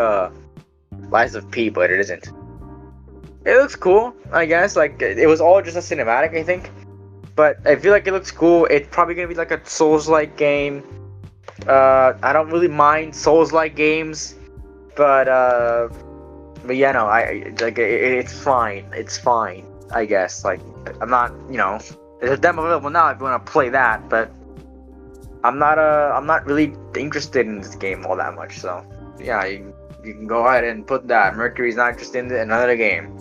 Lies of P, but it isn't. It looks cool, I guess. Like, it was all just a cinematic, I think. but I feel like it looks cool. It's probably gonna be like a Souls-like game. I don't really mind Souls-like games, but yeah, no, it's fine. It's fine, I guess. Like, I'm not, there's a demo available now if you want to play that, but I'm not really interested in this game all that much. So yeah, you can go ahead and put that. Mercury's not interested in another game.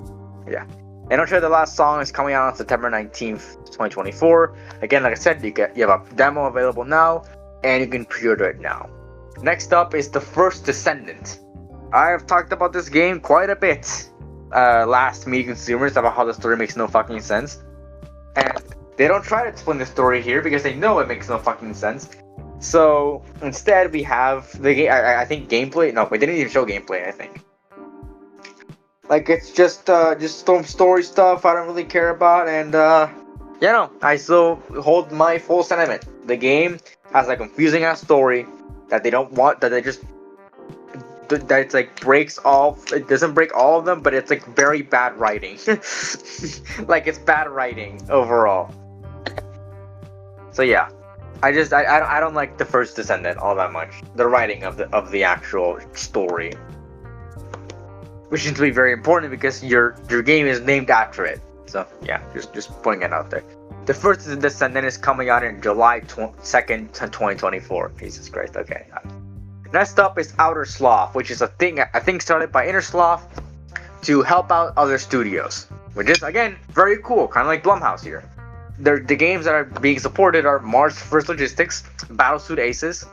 Yeah. And I'm sure the last song is coming out on September 19th, 2024. Again, like I said, you have a demo available now, and you can pre-order it now. Next up is The First Descendant. I have talked about this game quite a bit last Meet Consumers about how the story makes no fucking sense. And they don't try to explain the story here because they know it makes no fucking sense. So instead we have the game, I think gameplay, no, we didn't even show gameplay, I think. Like, it's just some story stuff I don't really care about, and I still hold my full sentiment. The game has a confusing ass story that they don't want, that it's like breaks all, it doesn't break all of them, but it's like very bad writing. Like, it's bad writing overall. So yeah, I don't like The First Descendant all that much. The writing of the actual story, which seems to be very important because your game is named after it. So yeah, just putting it out there. The First Descendant is coming out in July 2nd, 2024. Jesus Christ. Okay. Next up is Outer Sloth, which is a thing started by Innersloth to help out other studios, which is again very cool, kind of like Blumhouse here. The games that are being supported are Mars First Logistics, Battlesuit Aces,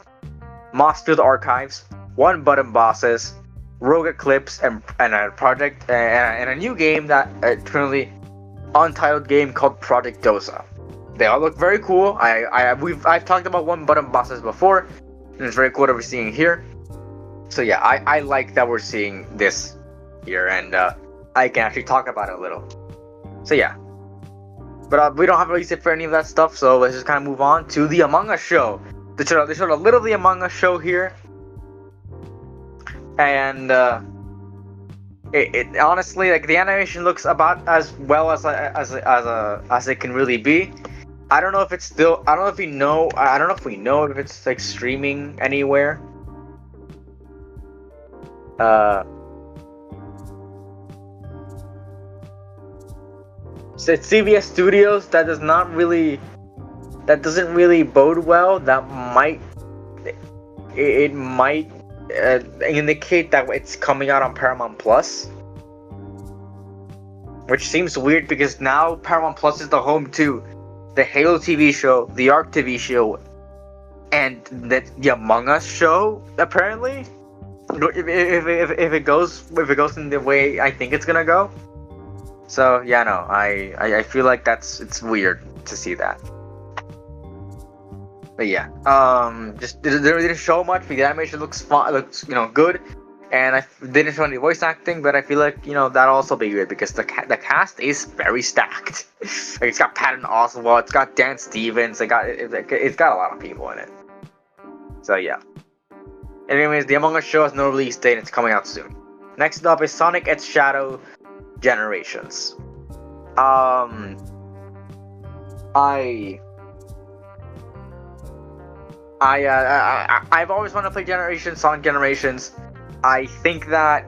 Mossfield Archives, One Button Bosses, Rogue Eclipse, and a project and a new game that currently untitled game called Project Dosa. They all look very cool. I've talked about One Button Bosses before, and it's very cool that we're seeing here. So yeah, I like that we're seeing this here, and I can actually talk about it a little. So yeah, but we don't have a release date for any of that stuff. So let's just kind of move on to the Among Us show. They showed a little of the Among Us show here. And it honestly, like, the animation looks about as well as it can really be. I don't know if it's still. I don't know if we know if it's like streaming anywhere. So it's CBS Studios. That doesn't really bode well. That might. It might. Indicate that it's coming out on Paramount Plus, which seems weird because now Paramount Plus is the home to the Halo TV show, the Ark TV show, and the Among Us show. Apparently, if it goes in the way I think it's gonna go. So yeah, no, I feel like it's weird to see that. But yeah, just they didn't show much. But the animation looks fun, looks good, and I didn't show any voice acting. But I feel like that'll also be good because the cast is very stacked. Like, it's got Patton Oswalt, it's got Dan Stevens, it's got a lot of people in it. So yeah. Anyways, the Among Us show has no release date. It's coming out soon. Next up is Sonic X Shadow Generations. I've always wanted to play Sonic Generations. I think that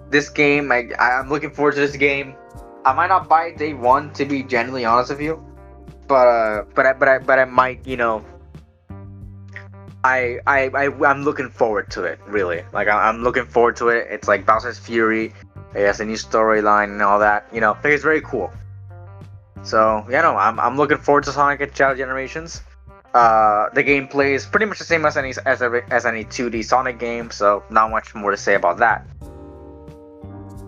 this game, I'm looking forward to this game. I might not buy it day one, to be genuinely honest with you, but I might, I'm looking forward to it, really. Like, I'm looking forward to it. It's like Bowser's Fury. It has a new storyline and all that. I think it's very cool. So yeah, no, I'm looking forward to Sonic X Shadow Generations. The gameplay is pretty much the same as any 2D Sonic game, so not much more to say about that.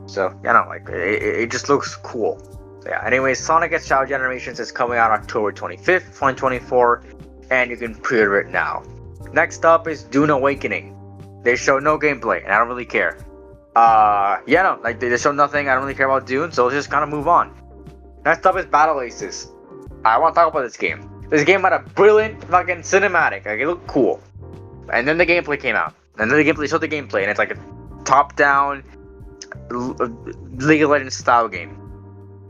So it just looks cool. So yeah. Anyways, Sonic X Shadow Generations is coming out October 25th, 2024, and you can pre-order it now. Next up is Dune Awakening. They show no gameplay, and I don't really care. They show nothing. I don't really care about Dune, so let's just kind of move on. Next up is Battle Aces. I want to talk about this game. This game had a brilliant fucking cinematic. Like, it looked cool. And then the gameplay came out. And then they showed the gameplay, and it's like a top-down League of Legends style game.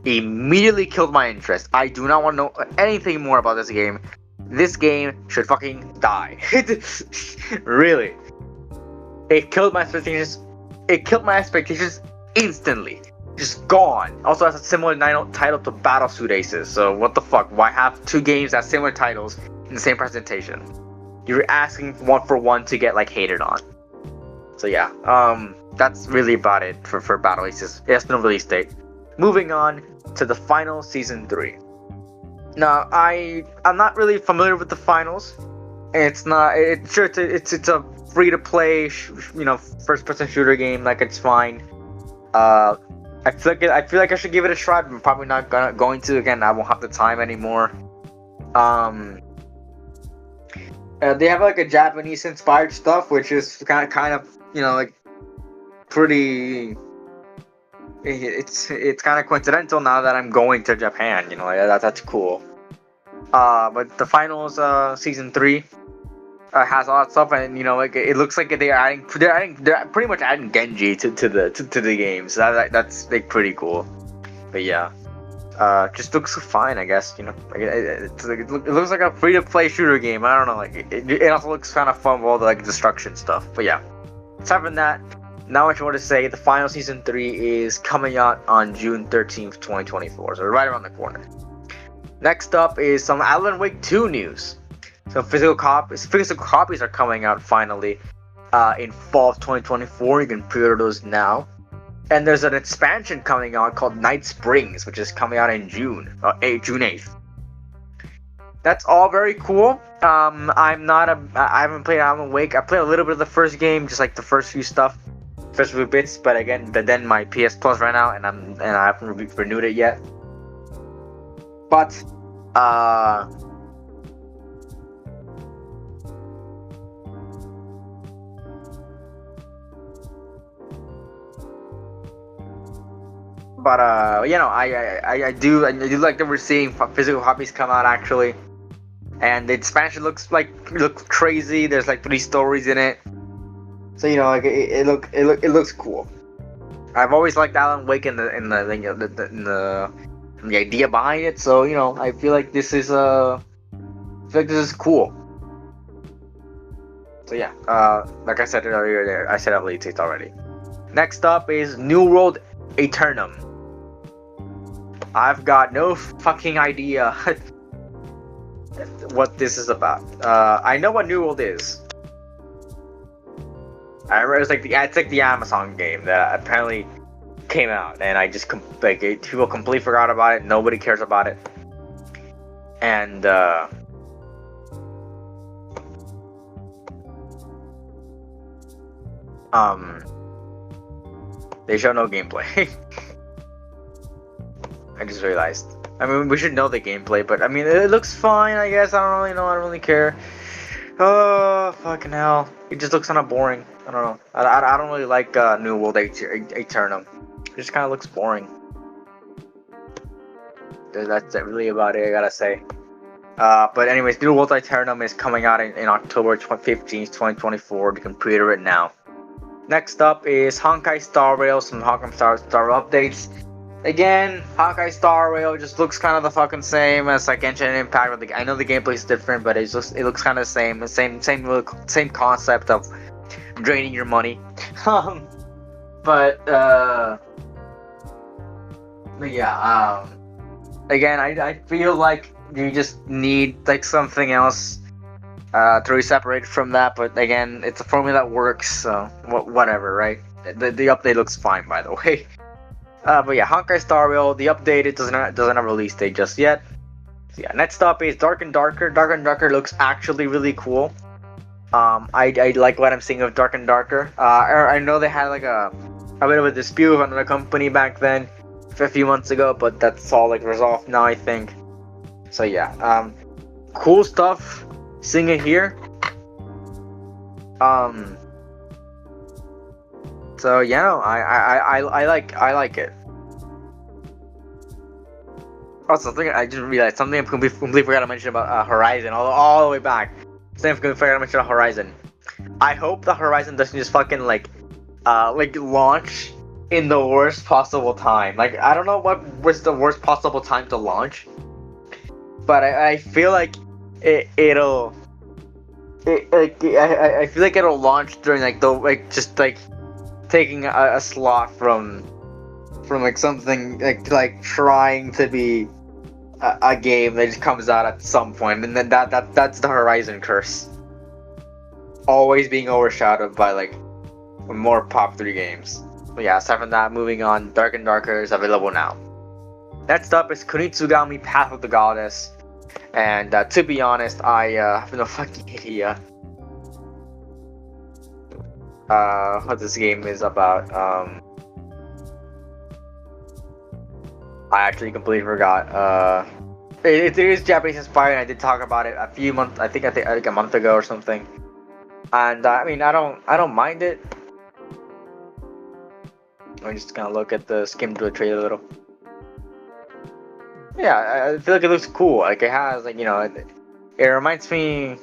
immediately killed my interest. I do not want to know anything more about this game. This game should fucking die. Really. It killed my expectations. It killed my expectations instantly. Just gone. Also has a similar title to Battlesuit Aces. So what the fuck? Why have two games that have similar titles in the same presentation? You're asking one for one to get like hated on. So yeah, that's really about it for Battle Aces. It has no release date. Moving on to the final season 3. Now I'm not really familiar with the finals. It's not. It's a free to play, first person shooter game. Like it's fine. I feel like I should give it a try, but I'm probably not going to. Again, I won't have the time anymore. They have like a Japanese inspired stuff, which is kind of like pretty. It's kind of coincidental now that I'm going to Japan. That's cool. But the finals, season 3. Has a lot of stuff, and it looks like they're pretty much adding Genji to the game, so that's like pretty cool. But yeah, just looks fine, I guess. It looks like a free to play shooter game. I don't know, like it also looks kind of fun with all the like destruction stuff. But yeah, aside from that, now what you want to say, the final season 3 is coming out on June 13th, 2024, so right around the corner. Next up is some Alan Wake 2 news. So physical copies are coming out finally in fall of 2024. You can pre-order those now. And there's an expansion coming out called Night Springs, which is coming out in June 8th. That's all very cool. I haven't played Alan Wake. I played a little bit of the first game, just like the first few bits. But then my PS Plus ran out, and I haven't renewed it yet. But I do like that we're seeing physical copies come out actually, and the expansion looks crazy. There's like 3 stories in it, so it looks cool. I've always liked Alan Wake in the idea behind it, so I feel like this is cool. So yeah, like I said earlier, I said at least it already. Next up is New World Aeternum. I've got no fucking idea what this is about. I know what New World is. I remember it's like the Amazon game that apparently came out, and I just people completely forgot about it. Nobody cares about it, and they show no gameplay. I just realized. I mean, we should know the gameplay, but I mean, it looks fine, I guess. I don't really know. I don't really care. Oh, fucking hell. It just looks kind of boring. I don't know. I don't really like New World Aeternum. It just kind of looks boring. That's really about it, I gotta say. But anyways, New World Aeternum is coming out in October 15th, 2024. You can pre-order it now. Next up is Honkai Star Rail. Some Honkai Star Rail updates. Again, Honkai Star Rail just looks kind of the fucking same as like Genshin Impact. I know the gameplay is different, but it looks kind of the same concept of draining your money. But yeah. Again, I feel like you just need like something else to be separated from that. But again, it's a formula that works, so whatever, right? The update looks fine, by the way. But yeah, Honkai Star Rail, the update, it doesn't have a release date just yet. So yeah, next up is Dark and Darker. Dark and Darker looks actually really cool. I like what I'm seeing of Dark and Darker. I know they had like a bit of a dispute with another company back then, a few months ago, but that's all like resolved now, I think. So yeah, cool stuff. Seeing it here. So yeah, I like it. Also, something I just realized, something I completely forgot to mention about Horizon, all the way back. Something I completely forgot to mention about Horizon. I hope the Horizon doesn't just fucking like launch in the worst possible time. Like, I don't know what was the worst possible time to launch, but I feel like it'll. I feel like it'll launch during like the just like taking a slot from like something like trying to be a game that just comes out at some point, and then that's the Horizon curse. Always being overshadowed by like more popular games. But yeah, aside from that, moving on, Dark and Darker is available now. Next up is Kunitsugami Path of the Goddess. And to be honest, I have no fucking idea what this game is about. I actually completely forgot. It is Japanese inspired, and I did talk about it I think like a month ago or something. And I mean, I don't mind it. I'm just gonna look at skim through the trailer a little. Yeah, I feel like it looks cool. Like it has, like, you know, it reminds me.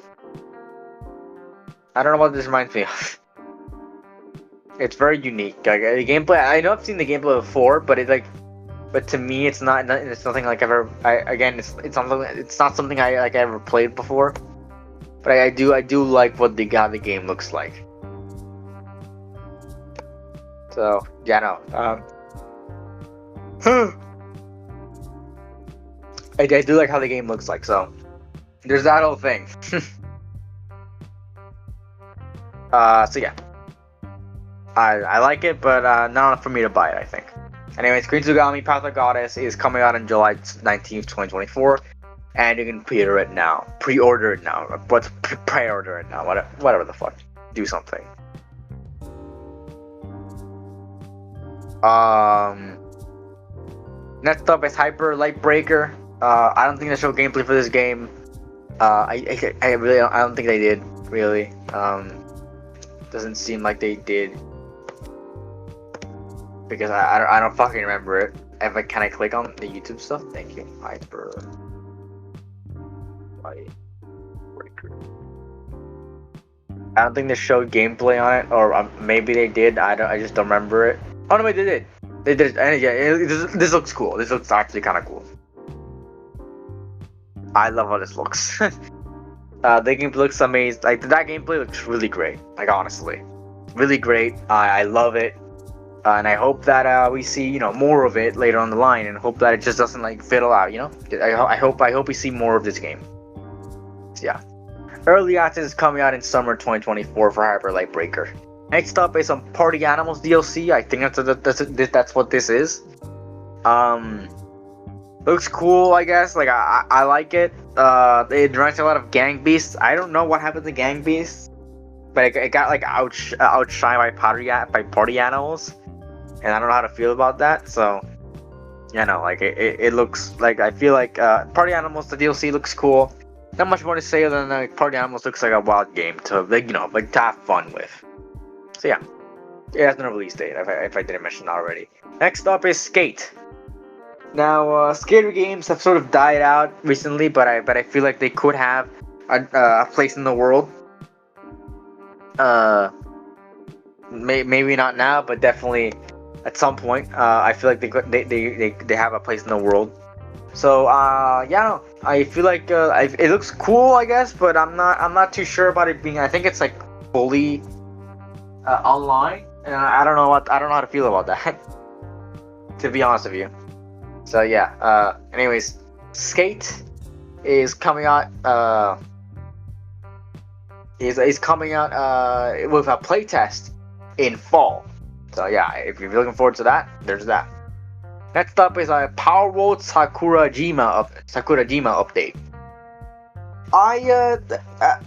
I don't know what this reminds me of. It's very unique. Like the gameplay, I know I've seen the gameplay before, but but to me, it's not. It's nothing like I've ever. It's not something I ever played before. But I do like how the game looks like. So yeah, no. I do like how the game looks like. So there's that whole thing. So yeah, I like it, but not enough for me to buy it, I think. Anyways, Kunitsugami Path of Goddess is coming out on July 19th, 2024. And you can pre-order it now. Pre-order it now. Pre-order it now. Whatever the fuck. Do something. Next up is Hyper Light Breaker. I don't think they showed gameplay for this game. I don't think they did, really. Doesn't seem like they did. Because I don't fucking remember it. Can I click on the YouTube stuff? Thank you. Hyper Light Breaker. I don't think they showed gameplay on it, or maybe they did. I just don't remember it. Oh no, wait, they did. They did. And yeah, this looks cool. This looks actually kind of cool. I love how this looks. The gameplay looks amazing. Like that gameplay looks really great. Like honestly, really great. I love it. And I hope that we see, you know, more of it later on the line, and hope that it just doesn't like fiddle out, you know. I hope we see more of this game. So, yeah, early access is coming out in summer 2024 for Hyper Light Breaker. Next up is some Party Animals DLC. I think that's what this is. Looks cool, I guess. Like I like it. It reminds me a lot of Gang Beasts. I don't know what happened to Gang Beasts, but it got like outshined by Party Animals. And I don't know how to feel about that, so yeah, no, like it looks like, I feel like Party Animals, the DLC looks cool. Not much more to say other than like Party Animals looks like a wild game to, like, you know, like to have fun with. So yeah, it has no release date if I didn't mention already. Next up is Skate. Now skater games have sort of died out recently, but I feel like they could have a place in the world. Maybe not now, but definitely at some point. I feel like they have a place in the world. So yeah, no, I feel like it looks cool, I guess, but I'm not too sure about it being. I think it's like fully online, and I don't know how to feel about that. To be honest with you. So yeah. Anyways, Skate is coming out. Is coming out with a playtest in fall. So yeah, if you're looking forward to that, there's that. Next up is a Power World Sakurajima update.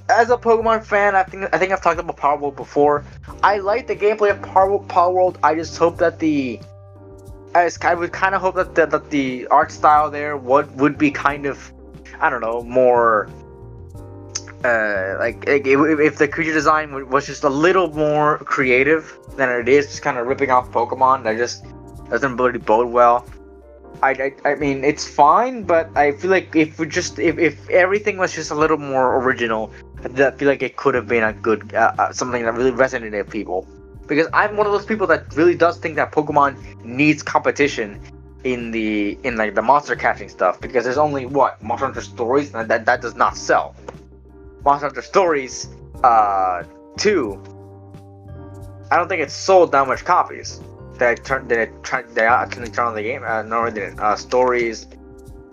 As a Pokemon fan, I think I've talked about Power World before. I like the gameplay of Power World. I just hope that I would kind of hope that the art style there would be kind of, I don't know, more like if the creature design was just a little more creative than it is, just kind of ripping off Pokemon. That just doesn't really bode well. I mean, it's fine, but I feel like if everything was just a little more original, I feel like it could have been a good something that really resonated with people. because I'm one of those people that really does think that Pokemon needs competition in like the monster catching stuff, because there's only what Monster Hunter Stories, and that does not sell. Monster Hunter Stories 2, I don't think it sold that much copies. They actually turned on the game? No, it didn't. Stories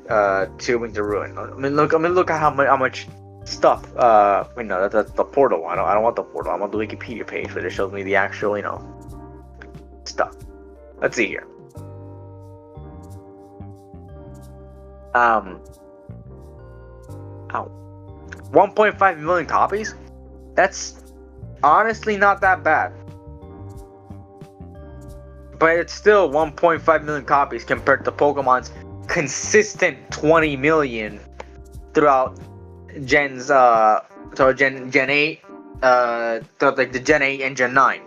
2 Wings of Ruin. I mean, look at how much stuff. That's the portal. I don't want the portal. I want the Wikipedia page where it shows me the actual, stuff. Let's see here. 1.5 million copies? That's honestly not that bad. But it's still 1.5 million copies compared to Pokemon's consistent 20 million throughout Gen 8, like the Gen 8 and Gen 9.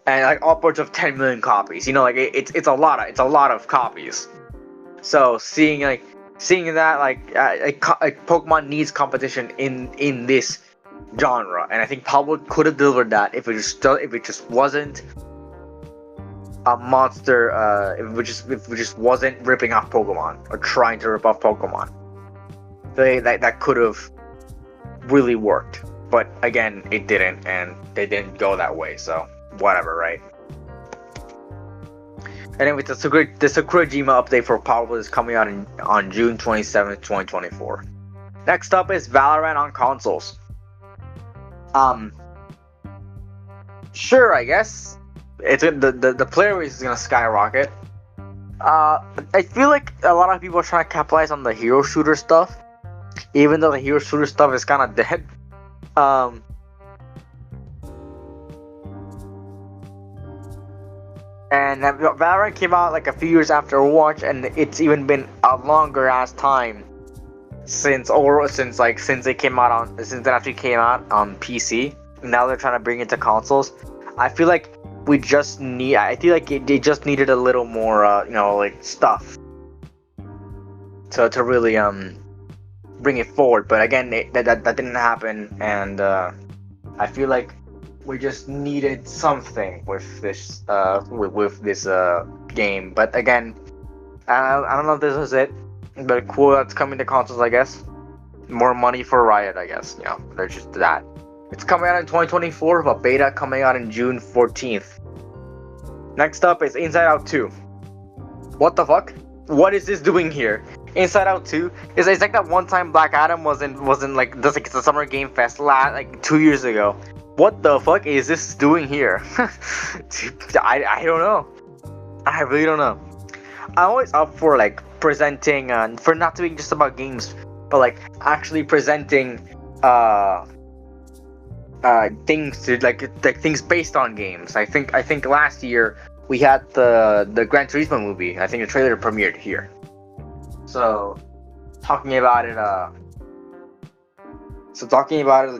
And like upwards of 10 million copies. It's a lot of copies. So seeing that Pokemon needs competition in this genre, and I think Pablo could have delivered that if it just wasn't a monster, if it just wasn't ripping off Pokemon or trying to rip off Pokemon. That could have really worked, but again, it didn't, and they didn't go that way. So whatever, right? Anyway, the Sakurajima update for Pablo is coming out on June 27th, 2024. Next up is Valorant on consoles. Sure, I guess the player base is gonna skyrocket. I feel like a lot of people are trying to capitalize on the hero shooter stuff, even though the hero shooter stuff is kind of dead. And Valorant came out like a few years after Overwatch, and it's even been a longer ass time since it came out on PC. Now they're trying to bring it to consoles. I feel like they just needed a little more stuff to really bring it forward. But again, that didn't happen, and I feel like we just needed something with this game. But again, I don't know if this is it, but cool, that's coming to consoles, I guess. More money for Riot, I guess. They're just that. It's coming out in 2024, but beta coming out in June 14th. Next up is Inside Out 2. What the fuck? What is this doing here? Inside Out 2 it's like that one time Black Adam was in the Summer Game Fest 2 years ago. What the fuck is this doing here? I don't know. I really don't know. I'm always up for presenting, for not being just about games, but actually presenting things to things based on games. I think last year we had the Gran Turismo movie. I think the trailer premiered here. So talking about it,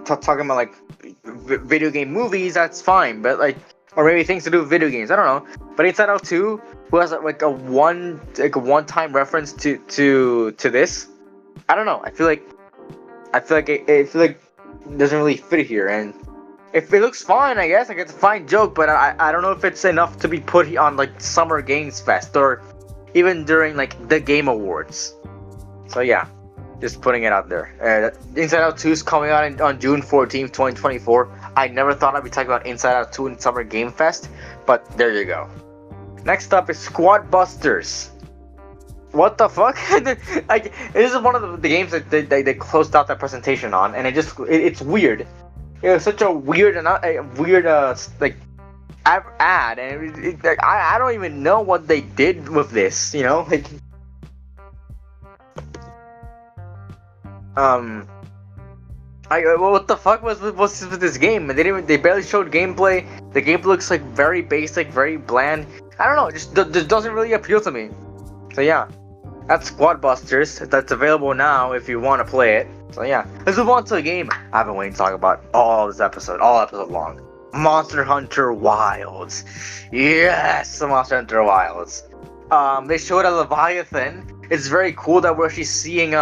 talking about video game movies, that's fine, but or maybe things to do with video games, I don't know. But Inside Out 2, who has a one-time reference to this, I don't know. I feel like it doesn't really fit here, and if it looks fine, I guess it's a fine joke, but I don't know if it's enough to be put on Summer Games Fest or even during the Game Awards. So yeah, just putting it out there. Inside Out 2 is coming out on June 14th, 2024. I never thought I'd be talking about Inside Out 2 in Summer Game Fest, but there you go. Next up is Squad Busters. What the fuck? This is one of the games that they closed out that presentation on, and it's weird. It was such a weird ad, and I don't even know what they did with this. What the fuck was with this game? They barely showed gameplay. The gameplay looks very basic, very bland. I don't know. It just doesn't really appeal to me. So yeah, that's Squad Busters. That's available now if you want to play it. So yeah, let's move on to a game I've been waiting to talk about all episode long. Monster Hunter Wilds. Yes, Monster Hunter Wilds. They showed a Leviathan. It's very cool that we're actually seeing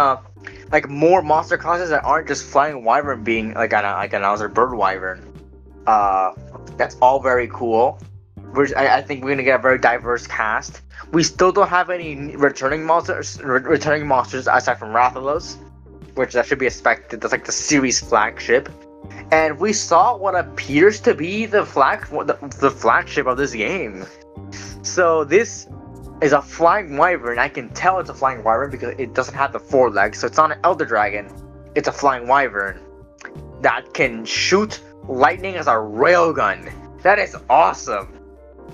more monster classes that aren't just flying wyvern being an announcer bird wyvern. Uh, that's all very cool. I think we're gonna get a very diverse cast. We still don't have any returning monsters aside from Rathalos, which that should be expected. That's like the series flagship. And we saw what appears to be the flagship of this game. So this is a flying wyvern. I can tell it's a flying wyvern because it doesn't have the four legs, so it's not an elder dragon. It's a flying wyvern that can shoot lightning as a railgun. That is awesome.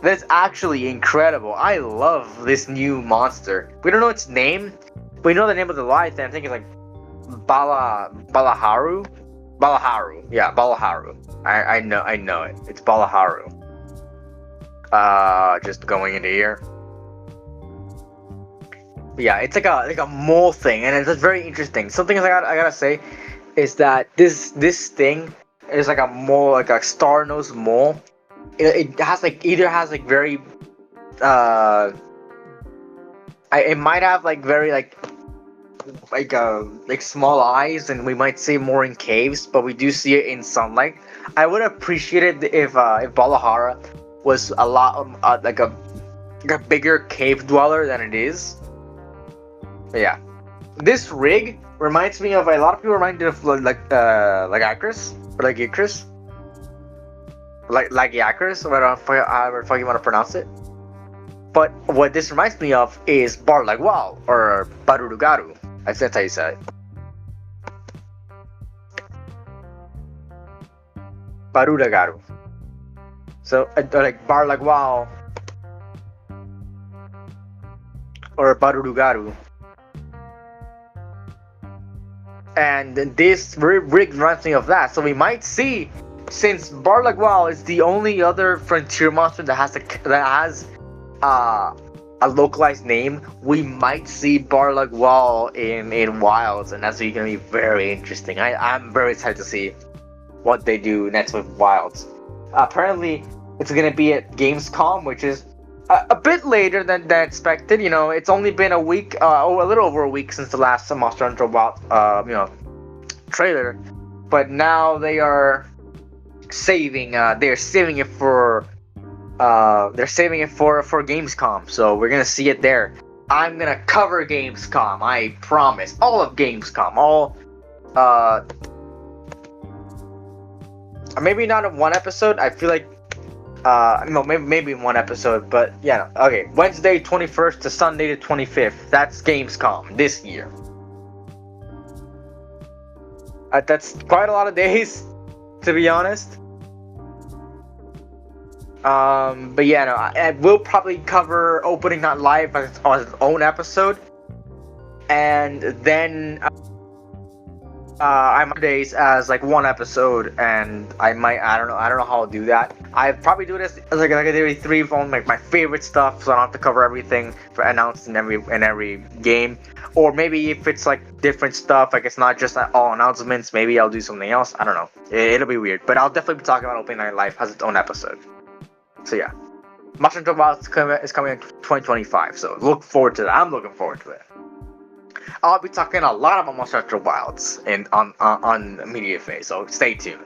That's actually incredible. I love this new monster. We don't know its name. We know the name of the Leviathan. I think it's like Balaharu. Balaharu. Yeah, Balaharu. I know it. It's Balaharu. Just going into here. But yeah, it's like a mole thing, and it's very interesting. Something I gotta say is that this thing is like a mole, like a star-nosed mole. It has like very it might have like very like small eyes, and we might see more in caves, but we do see it in sunlight. I would appreciate it if Balahara was a lot like a bigger cave dweller than it is. But yeah, this rig reminds me of a lot of people reminded of like Acris or like Icris. Like Yakris, however fuck you want to pronounce it. But what this reminds me of is Barlagwal or Barurugaru. I think that's how you say it. Baruragaru. So like Barlagwal or Barurugaru. And this rig reminds me of that. So we might see, since Barlagwal is the only other frontier monster that has a localized name, we might see Barlagwal in Wilds, and that's gonna be very interesting. I'm very excited to see what they do next with Wilds. Apparently, it's gonna be at Gamescom, which is a bit later than expected. You know, it's only been a week, a little over a week since the last Monster Hunter Wild, trailer, but now they are saving it for Gamescom, so we're gonna see it there. I'm gonna cover Gamescom, I promise. All of Gamescom, maybe not in one episode. I feel like no, maybe in one episode, but yeah. Okay, Wednesday 21st to Sunday the 25th. That's Gamescom this year. That's quite a lot of days, to be honest. But yeah, no, I will probably cover Opening Night Live as its own episode, and then I'm days as like one episode, and I don't know how I'll do that. I probably do this as like a daily 3 from like my favorite stuff, so I don't have to cover everything for announced in every game. Or maybe if it's like different stuff, like it's not just all announcements, maybe I'll do something else. I don't know. It'll be weird, but I'll definitely be talking about Opening Night Live as its own episode. So yeah, Monster Hunter Wilds is coming in 2025, so look forward to that. I'm looking forward to it. I'll be talking a lot about Monster Hunter Wilds on Media Phase, so stay tuned.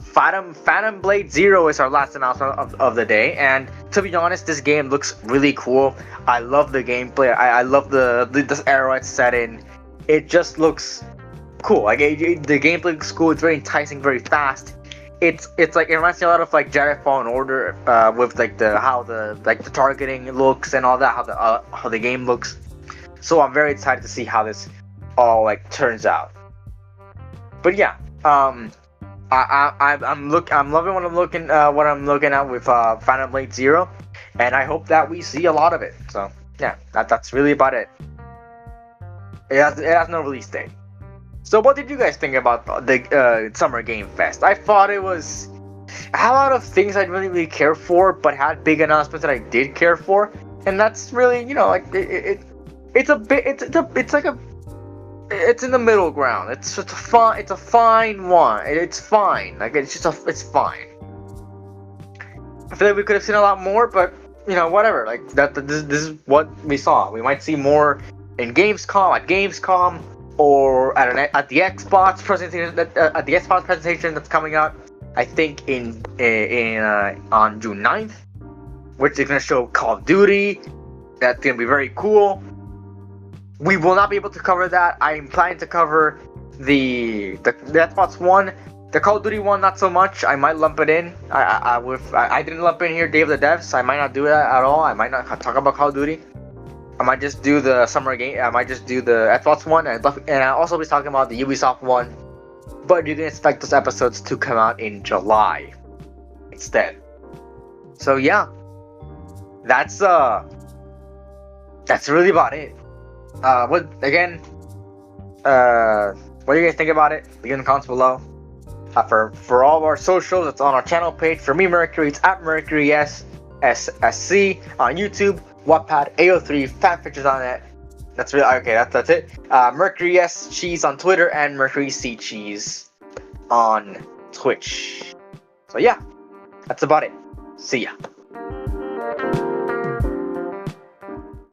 Phantom Blade Zero is our last announcement of the day, and to be honest, this game looks really cool. I love the gameplay. I love this era it's set in. It just looks cool. Like the gameplay looks cool. It's very enticing, very fast. It's like it reminds me a lot of like Jedi Fallen Order with like how the targeting looks and all that, how the game looks. So I'm very excited to see how this all like turns out. But yeah, I'm loving what I'm looking at with Phantom Blade Zero, and I hope that we see a lot of it. So yeah, that's really about it. It has no release date. So what did you guys think about the Summer Game Fest? I thought it was had a lot of things I didn't really care for, but had big announcements that I did care for, and that's really, you know, like it's in the middle ground. It's just it's a fine one. It's fine. Like it's fine. I feel like we could have seen a lot more, but you know, whatever. Like this is what we saw. We might see more in Gamescom, or at the Xbox presentation that's coming out. I think on June 9th, which is gonna show Call of Duty. That's gonna be very cool. We will not be able to cover that. I'm planning to cover the Xbox One. The Call of Duty one, not so much. I might lump it in. I didn't lump in here Day of the Devs, so I might not do that at all. I might not talk about Call of Duty. I might just do the summer game. I might just do the Xbox one, and I'll also be talking about the Ubisoft one. But you can expect those episodes to come out in July instead. So yeah, that's really about it. What do you guys think about it? Leave in the comments below. For all of our socials, it's on our channel page. For me, Mercury, it's at Mercury SSC on YouTube, Wattpad, AO3, fanfictions on it. That's really okay. That's it. Mercury S Cheese on Twitter and Mercury C Cheese on Twitch. So yeah, that's about it. See ya.